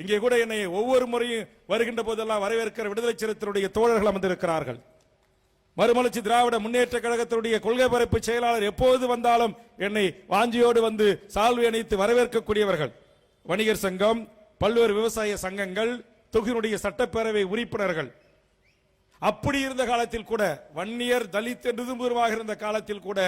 இங்கே கூட என்னை ஒவ்வொரு முறையும் வருகின்ற போதெல்லாம் வரவேற்கிற விடுதலை சிறுத்தைகளுடைய தோழர்கள் அமர்ந்திருக்கிறார்கள். மறுமலர்ச்சி திராவிட முன்னேற்ற கழகத்தினுடைய கொள்கை பரப்பு செயலாளர் எப்போது வந்தாலும் என்னை வாஞ்சியோடு வந்து சால்வை அணித்து வரவேற்கக்கூடியவர்கள். வணிகர் சங்கம், பல்வேறு விவசாய சங்கங்கள், தொகுதியினுடைய சட்டப்பேரவை உறுப்பினர்கள், அப்படி இருந்த காலத்தில் கூட, வன்னியர் தலித் என்று இருந்த காலத்தில் கூட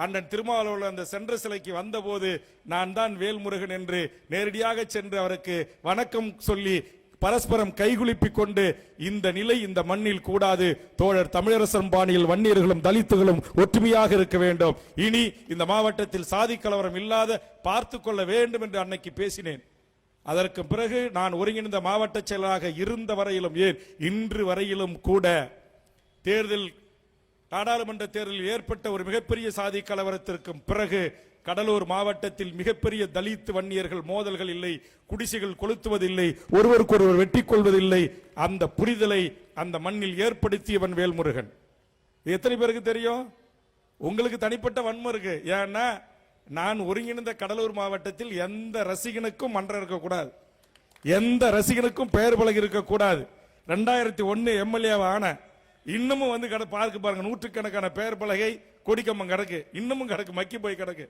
அண்ணன் திருமாவளவன் அந்த சென்ற சிலைக்கு வந்தபோது நான் தான் வேல்முருகன் என்று நேரடியாக சென்று அவருக்கு வணக்கம் சொல்லி பரஸ்பரம் கைகுலுப்பிக் கொண்டு, இந்த நிலை இந்த மண்ணில் கூடாது, தோழர் தமிழரசன் பாணியில் வன்னியர்களும் தலித்துகளும் ஒற்றுமையாக இருக்க வேண்டும், இனி இந்த மாவட்டத்தில் சாதி கலவரம் இல்லாத பார்த்து கொள்ள வேண்டும் என்று அன்னைக்கு பேசினேன். அதற்கு பிறகு நான் ஒருங்கிணைந்த மாவட்ட செயலராக இருந்த வரையிலும், ஏன் இன்று வரையிலும் கூட, தேர்தல் நாடாளுமன்ற தேர்தலில் ஏற்பட்ட ஒரு மிகப்பெரிய சாதி கலவரத்திற்கு பிறகு கடலூர் மாவட்டத்தில் மிகப்பெரிய தலித் வன்னியர்கள் மோதல்கள் இல்லை, குடிசைகள் கொளுத்துவதில்லை, ஒருவருக்கொருவர் வெட்டிக் கொள்வதில்லை. அந்த புரிதலை அந்த மண்ணில் ஏற்படுத்தியவன் வேல்முருகன். எத்தனை பேருக்கு தெரியும்? உங்களுக்கு தனிப்பட்ட வன்மம் இருக்கு. ஏன்னா நான் ஒருங்கிணைந்த கடலூர் மாவட்டத்தில் எந்த ரசிகனுக்கும் மன்றம் இருக்கக்கூடாது, எந்த ரசிகனுக்கும் பெயர் பலகை இருக்கக்கூடாது. 2001 எம்எல்ஏ ஆன இன்னமும் வந்து பார்க்க பாருங்க, நூற்றுக்கணக்கான பெயர் பலகை கொடிக்கம்பம் கிடக்கு, இன்னமும் கிடக்கு, மக்கி போய் கிடக்கு.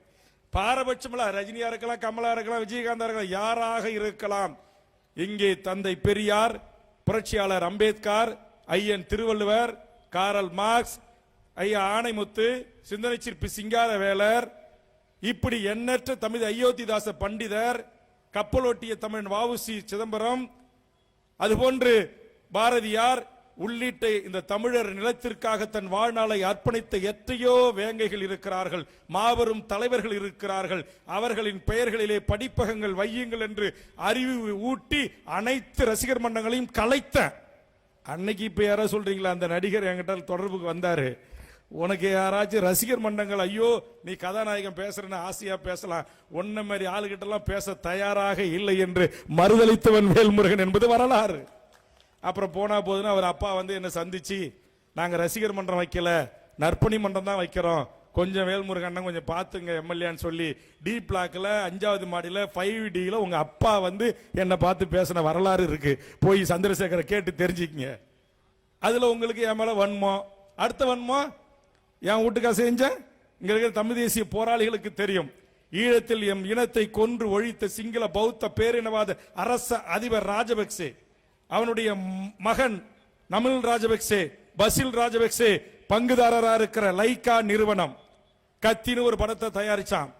பாரபட்சம் ரஜினியா இருக்கலாம், கமலா இருக்கலாம், விஜயகாந்தா இருக்கலாம், யாராக இருக்கலாம். இங்கே தந்தை பெரியார், புரட்சியாளர் அம்பேத்கர், ஐயன் திருவள்ளுவர், காரல் மார்க்ஸ், ஐயா ஆணைமுத்து, சிந்தனை சிற்பி சிங்காரவேலர், இப்படி எண்ணற்ற தமிழ் அயோத்திதாச பண்டிதர், கப்பலோட்டிய தமிழ் வ.உ.சி. சிதம்பரம், அதுபோன்று பாரதியார் உள்ளிட்ட இந்த தமிழர் நிலத்திற்காக தன் வாழ்நாளை அர்ப்பணித்த எத்தனையோ வேங்கைகள் இருக்கிறார்கள், மாபெரும் தலைவர்கள் இருக்கிறார்கள். அவர்களின் பெயர்களிலே படிப்பகங்கள் வையுங்கள் என்று அறிவு ஊட்டி அனைத்து ரசிகர் மன்றங்களையும் கலைத்த அன்னைக்கு இப்ப யாரோ சொல்றீங்களா, அந்த நடிகர் என்கிட்ட தொடர்புக்கு வந்தாரு, உனக்கு யாராச்சும் ரசிகர் மன்றங்கள் ஐயோ நீ கதாநாயகன் பேசுறன்னு ஆசையா பேசலாம், ஒன்ன மாதிரி ஆளுகிட்ட எல்லாம் பேச தயாராக இல்லை என்று மறுதளித்தவன் வேல்முருகன் என்பது வரலாறு. அப்புறம் போனா போதுன்னா அவர் அப்பா வந்து என்ன சந்திச்சு நாங்க ரசிகர் மன்றம் வைக்கல, நற்பணி மன்றம் தான் வைக்கிறோம், கொஞ்சம் வேல்முருகன் கொஞ்சம் பாத்துங்க எம்எல்ஏன்னு சொல்லி டி பிளாக்ல 5வது மாடியில 5Dல உங்க அப்பா வந்து என்ன பார்த்து பேசின வரலாறு இருக்கு. போய் சந்திரசேகரை கேட்டு தெரிஞ்சுக்கங்க. அதுல உங்களுக்கு என் மேல வன்மம், அடுத்த வன்மம் என் வீட்டுக்கா செஞ்சேன். இங்க இருக்கிற தமிழ் தேசிய போராளிகளுக்கு தெரியும். ஈழத்தில் எம் இனத்தை கொன்று ஒழித்த சிங்கள பௌத்த பேரினவாத அரச அதிபர் ராஜபக்சே, அவனுடைய மகன் நமில் ராஜபக்சே, பசில் ராஜபக்சே பங்குதாரராக இருக்கிற லைகா நிறுவனம் கத்தின்னு ஒரு படத்தை தயாரிச்சான்.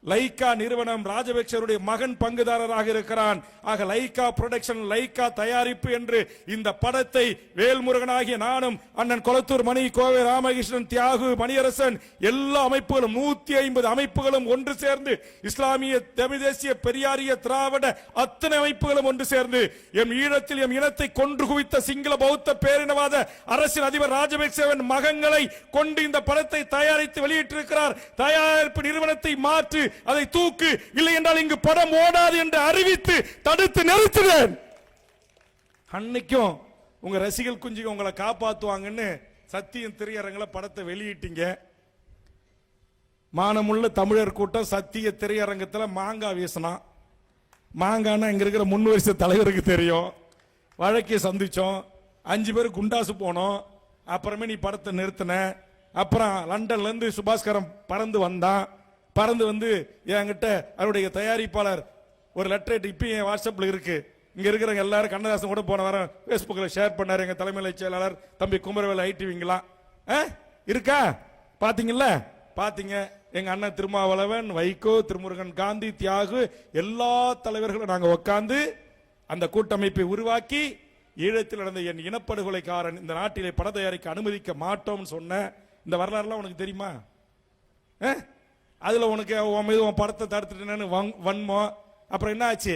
லைகா நிறுவனம் ராஜபக்சருடைய மகன் பங்குதாரராக இருக்கிறான். ஆக லைகா புரொடக்ஷன், லைகா தயாரிப்பு என்று இந்த படத்தை வேல்முருகனாகிய நானும், அண்ணன் கொளத்தூர் மணி, கோவை ராமகிருஷ்ணன், தியாகு, மணியரசன், எல்லா அமைப்புகளும் 150 அமைப்புகளும் ஒன்று சேர்ந்து, இஸ்லாமிய, தமிழ் தேசிய, பெரியாரிய, திராவிட அத்தனை அமைப்புகளும் ஒன்று சேர்ந்து எம் ஈழத்தில் எம் இனத்தை கொன்று குவித்த சிங்கள பௌத்த பேரினவாத அரசின் அதிபர் ராஜபக்சேவின் மகன்களை கொண்டு இந்த படத்தை தயாரித்து வெளியிட்டிருக்கிறார். தயாரிப்பு நிறுவனத்தை மாற்று, அதை தூக்கு, இல்லை என்றால் இங்கு படம் ஓடாது என்று அறிவித்து தடுத்து நிறுத்துவேன். அன்னைக்கும் உங்க ரசிகர் குஞ்சுங்க உங்களை காப்பாத்துவாங்கன்னு சத்தியம் திரையரங்கில் படத்தை வெளியிட்டீங்க. மானமுள்ள தமிழர் கூட்டம் சத்திய திரையரங்கத்தில் மாங்காய் வீசினான். மாங்கான்னா இங்க இருக்கிற முன்வரிசை தலைவருக்கு தெரியும். வழக்கை சந்திச்சோம், 5 பேர் குண்டாசு போனோம். அப்புறமே நீ படத்தை நிறுத்தின. அப்புறம் லண்டன்ல இருந்து சுபாஸ்கரம் பறந்து வந்தான். பறந்து வந்து என்கிட்ட அவருடைய தயாரிப்பாளர் ஒரு லெட்டர் இப்ப என் வாட்ஸ்அப்ல இருக்கு. இங்க இருக்கிறவங்க எல்லாரும் கண்ணதாசன் கூட போன வாரம் பேஸ்புக்ல ஷேர் பண்ணாரு. எங்க தலைமை செயலாளர் தம்பி குமரவேல் ஐடிவிங்களா இருக்கா? பாத்தீங்கல்ல? பாத்தீங்க. எங்க அண்ணன் திருமாவளவன், வைகோ, திருமுருகன் காந்தி, தியாகு எல்லா தலைவர்களும் நாங்க உட்கார்ந்து அந்த கூட்டமைப்பை உருவாக்கி ஈழத்தில் நடந்த என் இனப்படுகொலைக்காரன் இந்த நாட்டிலே பட தயாரிக்க அனுமதிக்க மாட்டோம்னு சொன்ன இந்த வரலாறுலாம் உனக்கு தெரியுமா? அதுல உனக்கு உன் மீது உன் படத்தை தடுத்துட்டேன்னு வன்மம். அப்புறம் என்ன ஆச்சு?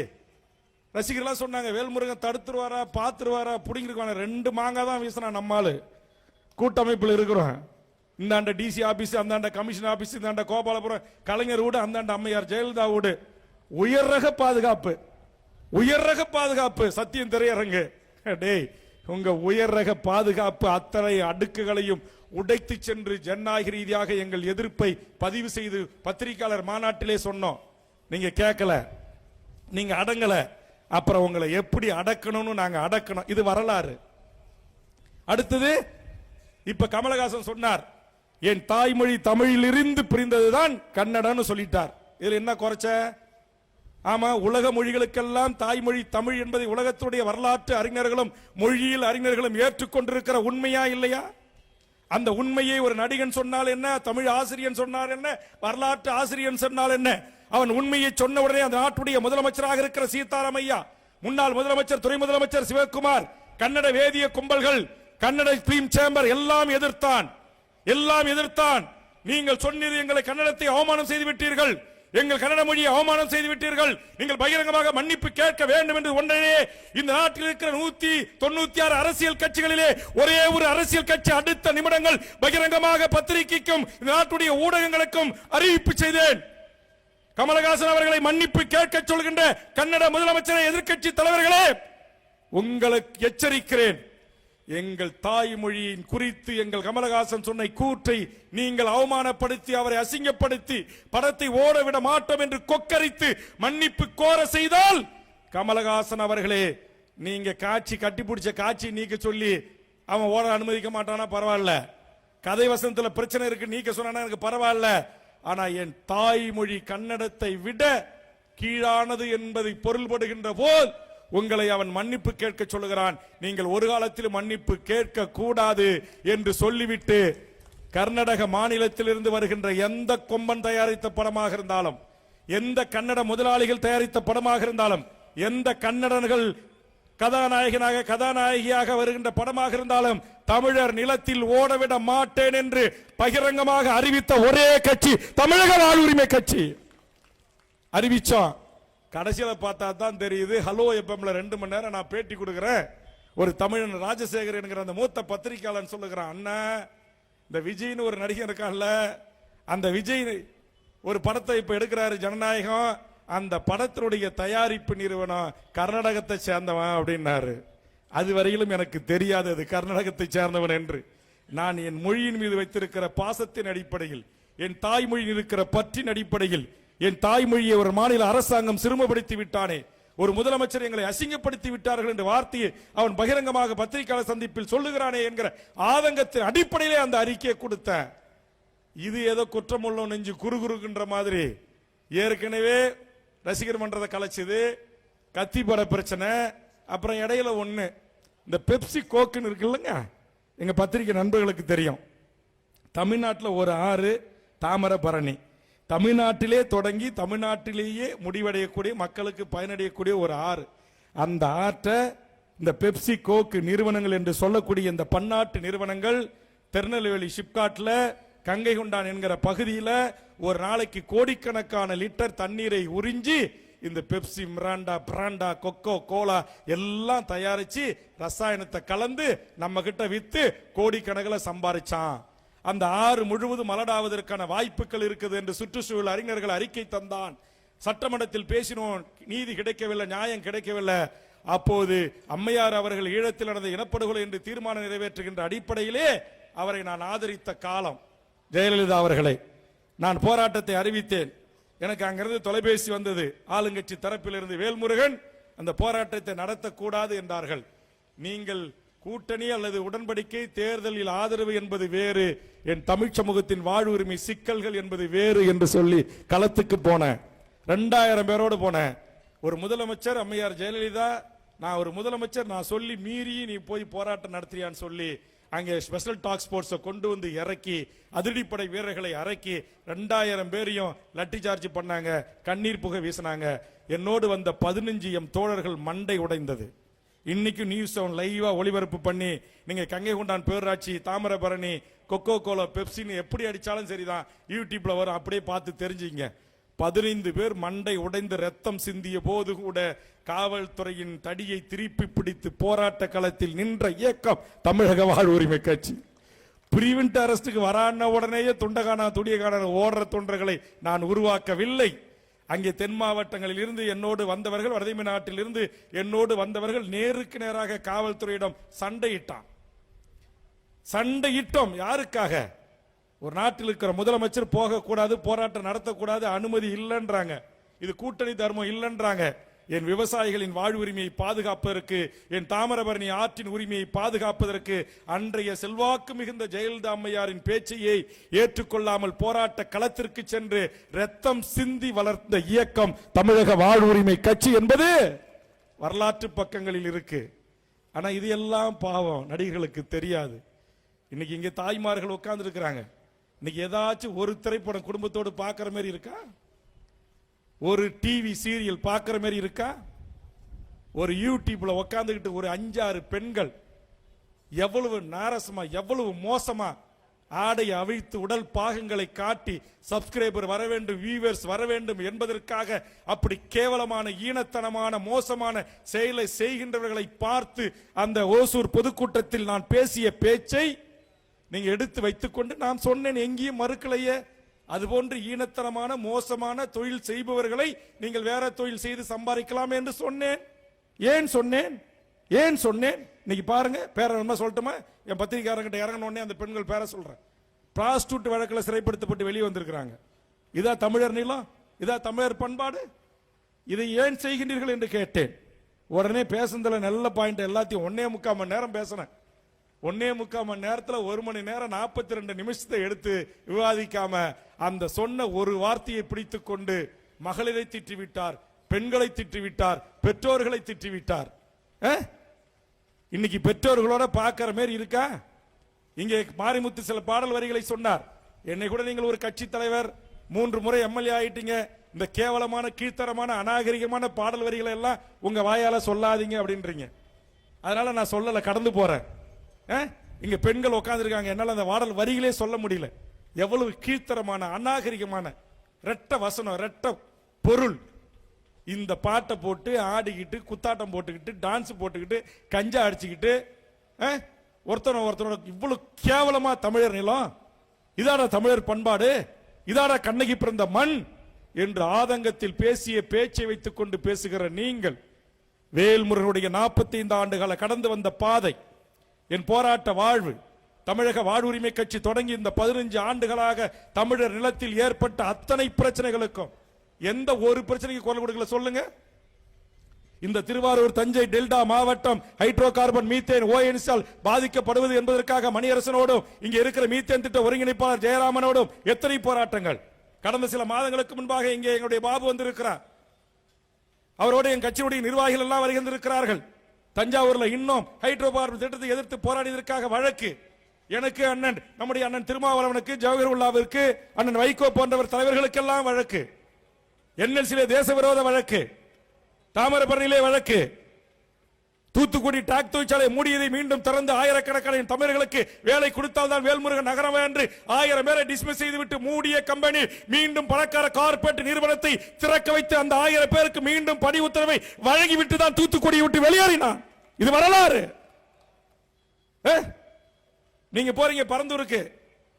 ரசிகர்கள்லாம் சொன்னாங்க வேல்முருகன் தடுத்துருவாரா, பாத்துருவாரா, புடிங்கிருவான. 2 மாங்காய் தான் வீசினா. நம்மால் கூட்டமைப்பில் இருக்கிறோம். இந்தாண்ட டிசி ஆபீஸ், அந்தாண்ட கமிஷன் ஆபீஸ், இந்தாண்ட கோபாலபுரம் கலைஞர் வீடு, அந்தாண்ட அம்மையார் ஜெயலலிதா வீடு. உயர் ரக பாதுகாப்பு, உயர் ரக பாதுகாப்பு. சத்தியம் திரையரங்கு டேய், உங்க உயர் ரக பாதுகாப்பு அத்தனை அடுக்குகளையும் உடைத்து சென்று ஜனநாயக ரீதியாக எங்கள் எதிர்ப்பை பதிவு செய்து பத்திரிகையாளர் மாநாட்டிலே சொன்னோம். நீங்க கேட்கல, நீங்க அடங்கல. அப்புறம் உங்களை எப்படி அடக்கணும்னு நாங்க அடக்கணும். இது வரலாறு. அடுத்தது இப்ப கமலஹாசன் சொன்னார், என் தாய்மொழி தமிழில் இருந்து பிரிந்ததுதான் கன்னடன்னு சொல்லிட்டார். இதுல என்ன குறைச்ச? ஆமா, உலக மொழிகளுக்கெல்லாம் தாய்மொழி தமிழ் என்பதை உலகத்துடைய வரலாற்று அறிஞர்களும் மொழியியல் அறிஞர்களும் ஏற்றுக்கொண்டிருக்கிற உண்மையா இல்லையா? அந்த உண்மையை ஒரு நடிகன் சொன்னால் என்ன, தமிழ் ஆசிரியன் சொன்னார் என்ன, வரலாற்று ஆசிரியன் சொன்னால் என்ன? அவன் உண்மையை சொன்ன உடனே அந்த நாட்டுடைய முதலமைச்சராக இருக்கிற சீதாராமையா, முன்னாள் முதலமைச்சர், துணை முதலமைச்சர் சிவகுமார், கன்னட வேதிய கும்பல்கள், கன்னட பிலிம் சேம்பர் எல்லாம் எதிர்த்தான், எல்லாம் எதிர்த்தான். நீங்கள் சொன்னது எங்களை கன்னடத்தை அவமானம் செய்து விட்டீர்கள், எங்கள் கன்னட மொழியை அவமானம் செய்து விட்டீர்கள், நீங்கள் பகிரங்கமாக மன்னிப்பு கேட்க வேண்டும் என்று ஒன்றே இந்த நாட்டில் இருக்கிற 196 அரசியல் கட்சிகளிலே ஒரே ஒரு அரசியல் கட்சி அடுத்த நிமிடங்கள் பகிரங்கமாக பத்திரிகைக்கும் இந்த நாட்டுடைய ஊடகங்களுக்கும் அறிவிப்பு செய்தேன். கமலஹாசன் அவர்களை மன்னிப்பு கேட்க சொல்கின்ற கன்னட முதலமைச்சரை, எதிர்க்கட்சி தலைவர்களே, உங்களுக்கு எச்சரிக்கிறேன். எங்கள் தாய்மொழியின் குறித்து எங்கள் கமலஹாசன் சொன்ன கூற்றை நீங்கள் அவமானப்படுத்தி அவரை அசிங்கப்படுத்தி படத்தை ஓடவிட மாட்டோம் என்று கொக்கரித்து மன்னிப்பு கோர செய்தால், கமலஹாசன் அவர்களே, நீங்க காட்சி கட்டிப்பிடிச்ச காட்சி நீக்க சொல்லி அவன் ஓட அனுமதிக்க மாட்டானா பரவாயில்ல, கதை வசனத்துல பிரச்சனை இருக்கு நீக்க சொன்னா எனக்கு பரவாயில்ல. ஆனா என் தாய்மொழி கன்னடத்தை விட கீழானது என்பதை பொருள்படுகின்ற போல் உங்களை அவன் மன்னிப்பு கேட்க சொல்லுகிறான். நீங்கள் ஒரு காலத்தில் மன்னிப்பு கேட்க கூடாது என்று சொல்லிவிட்டு, கர்நாடக மாநிலத்திலிருந்து வருகின்ற எந்த கொம்பன் தயாரித்த படமாக இருந்தாலும், எந்த கன்னட முதலாளிகள் தயாரித்த படமாக இருந்தாலும், எந்த கன்னடர்கள் கதாநாயகனாக கதாநாயகியாக வருகின்ற படமாக இருந்தாலும் தமிழர் நிலத்தில் ஓடவிட மாட்டேன் என்று பகிரங்கமாக அறிவித்த ஒரே கட்சி தமிழக வாழ்வுரிமை கட்சி. அறிவிச்சோம். கடைசியில பார்த்தா தான் தெரியுது. ஹலோ எஃப்எம்ல 2 மணி நேரம் நான் பேட்டி கொடுக்கிறேன். ஒரு தமிழன் ராஜசேகர் என்கிற அந்த மூத்த பத்திரிகையாளன் சொல்லுகிறான், அண்ணா இந்த விஜய்னு ஒரு நடிகர் இருக்கான்ல, அந்த விஜய் ஒரு படத்தை இப்ப எடுக்கிறாரு ஜனநாயகம், அந்த படத்தினுடைய தயாரிப்பு நிறுவனம் கர்நாடகத்தை சேர்ந்தவன் அப்படின்னாரு. அது வரையிலும் எனக்கு தெரியாது அது கர்நாடகத்தை சேர்ந்தவன் என்று. நான் என் மொழியின் மீது வைத்திருக்கிற பாசத்தின் அடிப்படையில், என் தாய்மொழியில் இருக்கிற பற்றின் அடிப்படையில், என் தாய்மொழியை ஒரு மாநில அரசாங்கம் சிறுமப்படுத்தி விட்டானே, ஒரு முதலமைச்சர் எங்களை அசிங்கப்படுத்தி விட்டார்கள் என்ற வார்த்தையை அவன் பகிரங்கமாக பத்திரிகையாளர் சந்திப்பில் சொல்லுகிறானே என்கிற ஆதங்கத்தின் அடிப்படையிலே அந்த அறிக்கையை கொடுத்த. இது ஏதோ குற்றமுள்ள நெஞ்சு குறுகுறுகின்ற மாதிரி. ஏற்கனவே ரசிகர் மன்றத்தை கலைச்சது, கத்திப்பட பிரச்சனை, அப்புறம் இடையில ஒண்ணு இந்த பெப்சி கோக்குன்னு இருக்குல்லங்க, எங்க பத்திரிகை நண்பர்களுக்கு தெரியும். தமிழ்நாட்டில் ஒரு ஆறு தாமிரபரணி, தமிழ்நாட்டிலே தொடங்கி தமிழ்நாட்டிலேயே முடிவடையக்கூடிய மக்களுக்கு பயனடையக்கூடிய ஒரு ஆறு. அந்த ஆற்றை இந்த பெப்சி கோக்கு நிறுவனங்கள் என்று சொல்லக்கூடிய இந்த பன்னாட்டு நிறுவனங்கள் திருநெல்வேலி ஷிப்காட்ல கங்கை கொண்டான் என்கிற பகுதியில் ஒரு நாளைக்கு கோடிக்கணக்கான லிட்டர் தண்ணீரை உறிஞ்சி இந்த பெப்சி, மிராண்டா, பிராண்டா, கொக்கோ கோலா எல்லாம் தயாரிச்சு ரசாயனத்தை கலந்து நம்ம கிட்ட வித்து கோடிக்கணக்கில் சம்பாதிச்சான். அந்த ஆறு முழுவதும் மலடாவதற்கான வாய்ப்புகள் இருக்குது என்று சுற்றுச்சூழல் அறிஞர்கள் அறிக்கை தந்தான். சட்டமன்றத்தில் பேசினோம், நீதி கிடைக்கவில்லை, நியாயம் கிடைக்கவில்லை. அப்போது அம்மையார் அவர்கள் ஈழத்தில் நடந்த இனப்படுகொலை என்று தீர்மானம் நிறைவேற்றுகின்ற அடிப்படையிலே அவரை நான் ஆதரித்த காலம். ஜெயலலிதா அவர்களை நான் போராட்டத்தை அறிவித்தேன். எனக்கு அங்கிருந்து தொலைபேசி வந்தது. ஆளுங்கட்சி தரப்பிலிருந்து வேல்முருகன் அந்த போராட்டத்தை நடத்தக்கூடாது என்றார்கள். நீங்கள் கூட்டணி அல்லது உடன்படிக்கை, தேர்தலில் ஆதரவு என்பது வேறு, என் தமிழ் சமூகத்தின் வாழ்வுரிமை சிக்கல்கள் என்பது வேறு என்று சொல்லி களத்துக்கு போனேன். 2000 பேரோடு போனேன். ஒரு முதலமைச்சர் அம்மையார் ஜெயலலிதா, நான் ஒரு முதலமைச்சர், நான் சொல்லி மீறி நீ போய் போராட்டம் நடத்துறியான்னு சொல்லி அங்கே ஸ்பெஷல் டாஸ்க் போர்ஸை கொண்டு வந்து இறக்கி அதிரடிப்படை வீரர்களை இறக்கி 2000 பேரையும் லட்டி சார்ஜ் பண்ணாங்க, கண்ணீர் புகை வீசினாங்க. என்னோடு வந்த 15 தோழர்கள் மண்டை உடைந்தது. இன்னைக்கு நியூஸ் லைவா ஒளிபரப்பு பண்ணி நீங்க கங்கை கொண்டான் பேரூராட்சி, தாமிரபரணி, கொக்கோ கோலா, பெப்சின்னு எப்படி அடிச்சாலும் சரிதான், யூடியூப்ல வரும், அப்படியே பார்த்து தெரிஞ்சுங்க. 15 பேர் மண்டை உடைந்து ரத்தம் சிந்திய போது கூட காவல்துறையின் தடியை திருப்பி பிடித்து போராட்ட களத்தில் நின்ற இயக்கம் தமிழக வாழ்வுரிமை கட்சி. பிரிவென்ட் அரெஸ்டுக்கு வரான உடனேயே துண்டகானா துடியகான ஓடுற தொண்டர்களை நான் உருவாக்கவில்லை. அங்கே தென் மாவட்டங்களில் இருந்து என்னோடு வந்தவர்கள், வடமை நாட்டில் இருந்து என்னோடு வந்தவர்கள் நேருக்கு நேராக காவல்துறையிடம் சண்டையிட்டோம். யாருக்காக? ஒரு நாட்டில் இருக்கிற முதலமைச்சர் போகக்கூடாது, போராட்டம் நடத்தக்கூடாது, அனுமதி இல்லைன்றாங்க. இது கூட்டணி தர்மம் இல்லைன்றாங்க. என் விவசாயிகளின் வாழ்வுரிமையை பாதுகாப்பதற்கு, என் தாமிரபரணி ஆற்றின் உரிமையை பாதுகாப்பதற்கு அன்றைய செல்வாக்கு மிகுந்த ஜெயலலிதா அம்மையாரின் பேச்சையை ஏற்றுக்கொள்ளாமல் போராட்ட களத்திற்கு சென்று ரத்தம் சிந்தி வளர்ந்த இயக்கம் தமிழக வாழ்வுரிமை கட்சி என்பது வரலாற்று பக்கங்களில் இருக்கு. ஆனா இது எல்லாம் பாவம் நடிகர்களுக்கு தெரியாது. இன்னைக்கு இங்க தாய்மார்கள் உட்கார்ந்து இருக்கிறாங்க. இன்னைக்கு ஏதாச்சும் ஒரு திரைப்படம் குடும்பத்தோடு பார்க்கிற மாதிரி இருக்கா? ஒரு டிவி சீரியல் பார்க்கிற மாதிரி இருக்கா? ஒரு யூடியூப்ல உட்கார்ந்துகிட்டு ஒரு 5-6 பெண்கள் எவ்வளவு நாரசமா, எவ்வளவு மோசமா ஆடை அவிழ்த்து உடல் பாகங்களை காட்டி சப்ஸ்கிரைபர் வர வேண்டும், வியூவர்ஸ் வர வேண்டும் என்பதற்காக அப்படி கேவலமான, ஈனத்தனமான, மோசமான செயலை செய்கின்றவர்களை பார்த்து அந்த ஓசூர் பொதுக்கூட்டத்தில் நான் பேசிய பேச்சை நீங்க எடுத்து வைத்துக் கொண்டு நான் சொன்னேன், எங்கேயும் மறுக்கலையே. அதுபோன்று ஈனத்தனமான மோசமான தொழில் செய்பவர்களை நீங்கள் வேற தொழில் செய்து சம்பாதிக்கலாம் என்று சொன்னேன். ஏன் சொன்னேன்? இன்னைக்கு பாருங்க, பேர சொல்லட்டுமா? என் பத்திரிகையாளர்கிட்ட இறங்கினோடனே அந்த பெண்கள் பேர சொல்றேன். பிராஸ்டியூட் வழக்கில் சிறைப்படுத்தப்பட்டு வெளியே வந்திருக்கிறாங்க. இதா தமிழர் நிலம்? இதா தமிழர் பண்பாடு? இதை ஏன் செய்கின்றீர்கள் என்று கேட்டேன். உடனே பேசுனதுல நல்ல பாயிண்ட் எல்லாத்தையும் 1.25 மணி நேரம் பேசினேன். 1.25 மணி நேரத்தில் 1 மணி நேரம் 42 நிமிஷத்தை எடுத்து விவாதிக்காம அந்த சொன்ன ஒரு வார்த்தையை பிடித்துக் கொண்டு மகளிரை திட்டிவிட்டார், பெண்களை திட்டிவிட்டார், பெற்றோர்களை திட்டிவிட்டார். இன்னைக்கு பெற்றோர்களோட பார்க்கிற மாதிரி இருக்கா? இங்கே மாரிமுத்து சில பாடல் வரிகளை சொன்னார். என்னை கூட நீங்கள் ஒரு கட்சி தலைவர், 3 முறை எம்எல்ஏ ஆயிட்டீங்க, இந்த கேவலமான, கீழ்த்தரமான, அநாகரிகமான பாடல் வரிகளை எல்லாம் உங்க வாயால சொல்லாதீங்க அப்படின்றீங்க. அதனால நான் சொல்லல, கடந்து போறேன். இங்க பெண்கள் உட்கார்ந்து இருக்காங்க, என்னால அந்த பாடல் வரிகளே சொல்ல முடியல. எவ்வளவு கீழ்த்தரமான, அநாகரிகமான, ரெட்ட வசனம், ரெட்ட பொருள். இந்த பாட்டை போட்டு ஆடிக்கிட்டு, குத்தாட்டம் போட்டுக்கிட்டு, டான்ஸ் போட்டுக்கிட்டு, கஞ்சா அடிச்சுக்கிட்டு, ஒருத்தனோட இவ்வளவு கேவலமா தமிழர் நிலம்? இதான தமிழர் பண்பாடு? இதான கண்ணகி பிறந்த மண் என்று ஆதங்கத்தில் பேசிய பேச்சை வைத்துக் கொண்டு பேசுகிற நீங்கள், வேல்முருகனுடைய 45 ஆண்டுகால கடந்து வந்த பாதை, என் போராட்ட வாழ்வு, தமிழக வாழ்வுரிமை கட்சி தொடங்கி இந்த 15 ஆண்டுகளாக தமிழர் நிலத்தில் ஏற்பட்ட அத்தனை பிரச்சனைகளுக்கும் எந்த ஒரு பிரச்சனைக்கு குரல் கொடுக்கல சொல்லுங்க. இந்த திருவாரூர் தஞ்சை டெல்டா மாவட்டம் ஹைட்ரோ கார்பன் மீத்தேன் ஓஎன்எஸ்ஆல் பாதிக்கப்படுவது என்பதற்காக மணியரசனோடும் இங்க இருக்கிற மீத்தேன் திட்ட ஒருங்கிணைப்பாளர் ஜெயராமனோடும் எத்தனை போராட்டங்கள். கடந்த சில மாதங்களுக்கு முன்பாக இங்கே எங்களுடைய பாபு வந்திருக்கிறார். அவரோடு என் கட்சியுடைய நிர்வாகிகள் எல்லாம் வருகின்றிருக்கிறார்கள். தஞ்சாவூர்ல இன்னும் ஹைட்ரோ கார்பன் திட்டத்தை எதிர்த்து போராடியதற்காக வழக்கு. எனக்கு அண்ணன் நம்முடைய அண்ணன் திருமாவளவனுக்கு ஜவஹர்லாவிற்கு அண்ணன் வைகோ போன்றவர் தலைவர்களுக்கெல்லாம் வழக்கு. என்எல்சியிலே தேச விரோத வழக்கு, தாமிரபரணியிலே வழக்கு, தூத்துக்குடி டாக் தொழிற்சாலை மூடியதை மீண்டும் திறந்து ஆயிரக்கணக்கான தமிழர்களுக்கு வேலை கொடுத்தால் தான் வேல்முருகன் நகரம் என்று 1000 பேரை டிஸ்மிஸ் செய்துவிட்டு மூடிய கம்பெனி மீண்டும் பணக்கார கார்பரேட் நிறுவனத்தை திறக்க வைத்து அந்த 1000 பேருக்கு மீண்டும் பணி உத்தரவை வழங்கிவிட்டு தான் தூத்துக்குடியை விட்டு வெளியேறினான். இது வரலாறு. நீங்க போறீங்க பரந்தூருக்கு,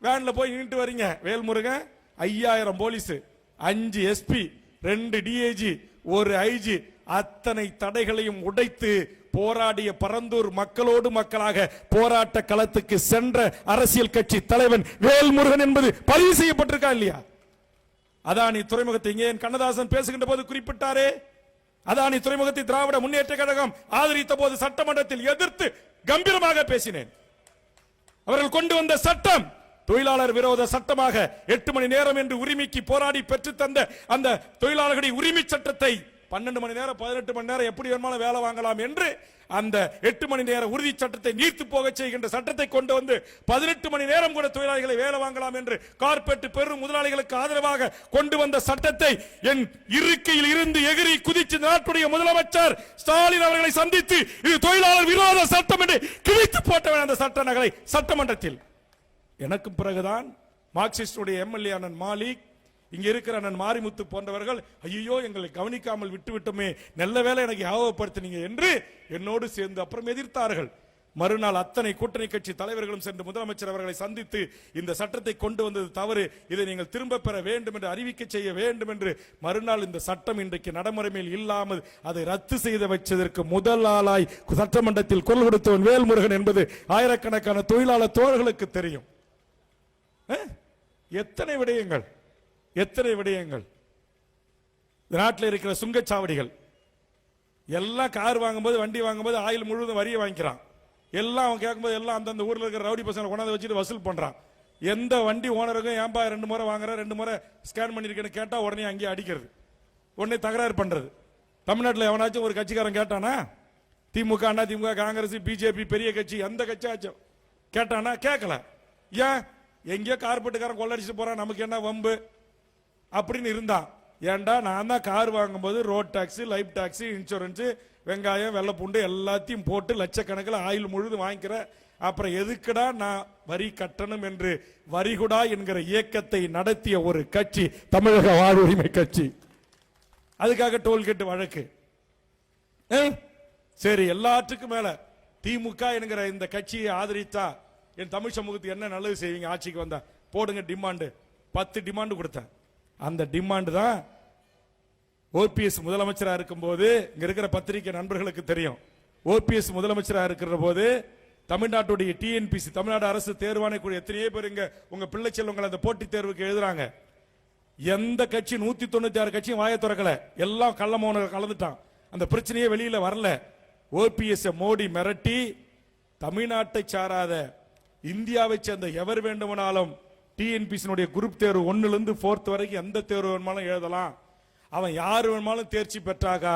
வேன்ல போய் நின்று வரீங்க, Velmurugan 5000 police, 5 SP, 2 DIG, 1 IG, அத்தனை தடைகளையும் உடைத்து போராடிய பரந்தூர் மக்களோடு மக்களாக போராட்ட களத்துக்கு சென்ற அரசியல் கட்சி தலைவன் வேல்முருகன் என்பது பதிவு செய்யப்பட்டிருக்கா இல்லையா? அதானி துறைமுகத்தை இங்கே கண்ணதாசன் பேசுகின்ற போது குறிப்பிட்டாரே, அதானி துறைமுகத்தை திராவிட முன்னேற்ற கழகம் ஆதரித்த போது சட்டமன்றத்தில் எதிர்த்து கம்பீரமாக பேசினேன். அவர்கள் கொண்டு வந்த சட்டம் தொழிலாளர் விரோத சட்டமாக 8 மணி நேரம் என்று உரிமைக்கு போராடி பெற்று தந்த அந்த தொழிலாளர்களுடைய உரிமை சட்டத்தை 12 மணி நேரம் 18 மணி நேரம் எப்படி வேணுமாலும் வேலை வாங்கலாம் என்று அந்த 8 மணி நேர உறுதி சட்டத்தை நீர்த்து போக செய்கின்ற சட்டத்தை கொண்டு வந்து 18 மணி நேரம் கூட தொழிலாளிகளை வேலை வாங்கலாம் என்று கார்பரேட் பெரும் முதலாளிகளுக்கு ஆதரவாக கொண்டு வந்த சட்டத்தை என் இருக்கையில் இருந்து எகிரி குதிச்சு நாட்டுடைய முதலமைச்சர் ஸ்டாலின் அவர்களை சந்தித்து இது தொழிலாளர் விரோத சட்டம் என்று கிழித்து போட்டவன் அந்த சட்ட நகலை சட்டமன்றத்தில். எனக்கு பிறகுதான் மார்க்சிஸ்டுடைய எம்எல்ஏ அண்ணன் மாலிக், இங்க இருக்கிற அண்ணன் மாரிமுத்து போன்றவர்கள் ஐயோ எங்களை கவனிக்காமல் விட்டுவிட்டோமே, நல்ல வேலை எனக்கு ஞாபகப்படுத்தினீங்க என்று என்னோடு சேர்ந்து அப்புறம் எதிர்த்தார்கள். மறுநாள் அத்தனை கூட்டணி கட்சி தலைவர்களும் சென்று முதலமைச்சர் அவர்களை சந்தித்து இந்த சட்டத்தை கொண்டு வந்தது தவறு, இதை நீங்கள் திரும்ப பெற வேண்டும் என்று அறிவிக்கை செய்ய வேண்டும் என்று மறுநாள் இந்த சட்டம் இன்றைக்கு நடைமுறையில் இல்லாமல் அதை ரத்து செய்து வச்சதற்கு முதல் ஆளாய் சட்டமன்றத்தில் குரல் கொடுத்தவன் வேல்முருகன் என்பது ஆயிரக்கணக்கான தொழிலாளர் தோழர்களுக்கு தெரியும். எத்தனை விடயங்கள், எத்தனை விடயங்கள். நாட்டில் இருக்கிற சுங்கச்சாவடிகள் எல்லாம் கார் வாங்கும்போது வண்டி வாங்கும்போது ஆயில் முழுவதும் வரியை வாங்கிக்கிறான். எல்லாம் அவன் கேட்கும்போது எல்லாம் அந்தந்த ஊரில் இருக்கிற ரவுடி பசங்களை கொண்டாந்து வச்சுட்டு வசூல் பண்றான். எந்த வண்டி ஓனருக்கும் ஏன்பா 2 முறை வாங்குற 2 முறை ஸ்கேன் பண்ணிருக்கேன்னு கேட்டா உடனே அங்கேயே அடிக்கிறது, உடனே தகராறு பண்றது. தமிழ்நாட்டில் எவனாச்சும் ஒரு கட்சிக்காரன் கேட்டானா, திமுக அண்ணா திமுக காங்கிரஸ் பிஜேபி பெரிய கட்சி எந்த கட்சியாச்சும் கேட்டானா? கேட்கல. ஏன்? எங்கேயோ கார்பரேட்டுக்காரன் கொள்ளடிச்சு போறான், நமக்கு என்ன வம்பு அப்படின்னு இருந்தான். ஏண்டா நான் தான் கார் வாங்கும்போது road tax, life tax, insurance, வெங்காயம், வெள்ளைப்பூண்டு எல்லாத்தையும் போட்டு லட்சக்கணக்கில் ஆயில் முழுதும் வாங்கிக்கிற, அப்புறம் எதுக்குடா நான் வரி கட்டணும் என்று வரிகுடா என்கிற இயக்கத்தை நடத்திய ஒரு கட்சி தமிழக வாழ்வுரிமை கட்சி. அதுக்காக டோல்கேட் வழக்கு. சரி, எல்லாத்துக்கும் மேல திமுக என்கிற இந்த கட்சியை ஆதரித்தா என் தமிழ் சமூகத்துக்கு என்ன நல்லது செய்வீங்க ஆட்சிக்கு வந்தா? போடுங்க டிமாண்டு. 10 டிமாண்டு கொடுத்தேன். அந்த டிமாண்டு தான் ஓபிஎஸ் முதலமைச்சரா இருக்கும் போது, இங்க இருக்கிற பத்திரிகை நண்பர்களுக்கு தெரியும், ஓபிஎஸ் முதலமைச்சரா இருக்கிற போது தமிழ்நாட்டுடைய டிஎன்பிசி தமிழ்நாடு அரசு தேர்வாணைக்குழு எத்தனையோ பேர் இங்க உங்க பிள்ளை செல்வங்கள் அந்த போட்டித் தேர்வுக்கு எழுதுறாங்க. எந்த கட்சி 196 கட்சியும் வாயை திறக்கல, எல்லாம் கள்ளமோன கலந்துட்டான். அந்த பிரச்சனையே வெளியில வரல. ஓபிஎஸ் மோடி மிரட்டி தமிழ்நாட்டை சாராத இந்தியாவை சேர்ந்த எவர் வேண்டுமானாலும் டிஎன்பிசி குரூப் தேர்வு 1ல இருந்து 4th வரைக்கும் எந்த தேர்வு வேணுமாலும் எழுதலாம், அவன் யார் வேணுமாலும் தேர்ச்சி பெற்றாக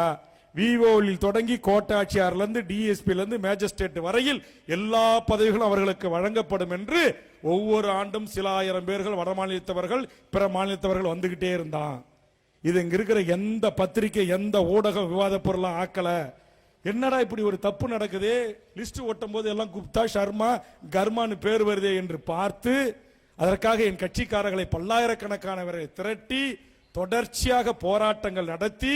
விஓவில் தொடங்கி கோட்டாட்சியார்ல இருந்து டிஎஸ்பில இருந்து மேஜிஸ்ட்ரேட் வரையில் எல்லா பதவிகளும் அவர்களுக்கு வழங்கப்படும் என்று ஒவ்வொரு ஆண்டும் சில ஆயிரம் பேர்கள் வட மாநிலத்தவர்கள் பிற மாநிலத்தவர்கள் வந்துகிட்டே இருந்தான். இது இங்க இருக்கிற எந்த பத்திரிகை எந்த ஊடகம் விவாத பொருளா ஆக்கல. என்னடா இப்படி ஒரு தப்பு நடக்குது, லிஸ்ட் ஓட்டும் போது எல்லாம் குப்தா சர்மா கர்மான்னு பேர் வருதே என்று பார்த்து அதற்காக என் கட்சிக்காரர்களை பல்லாயிரக்கணக்கானவரை திரட்டி தொடர்ச்சியாக போராட்டங்கள் நடத்தி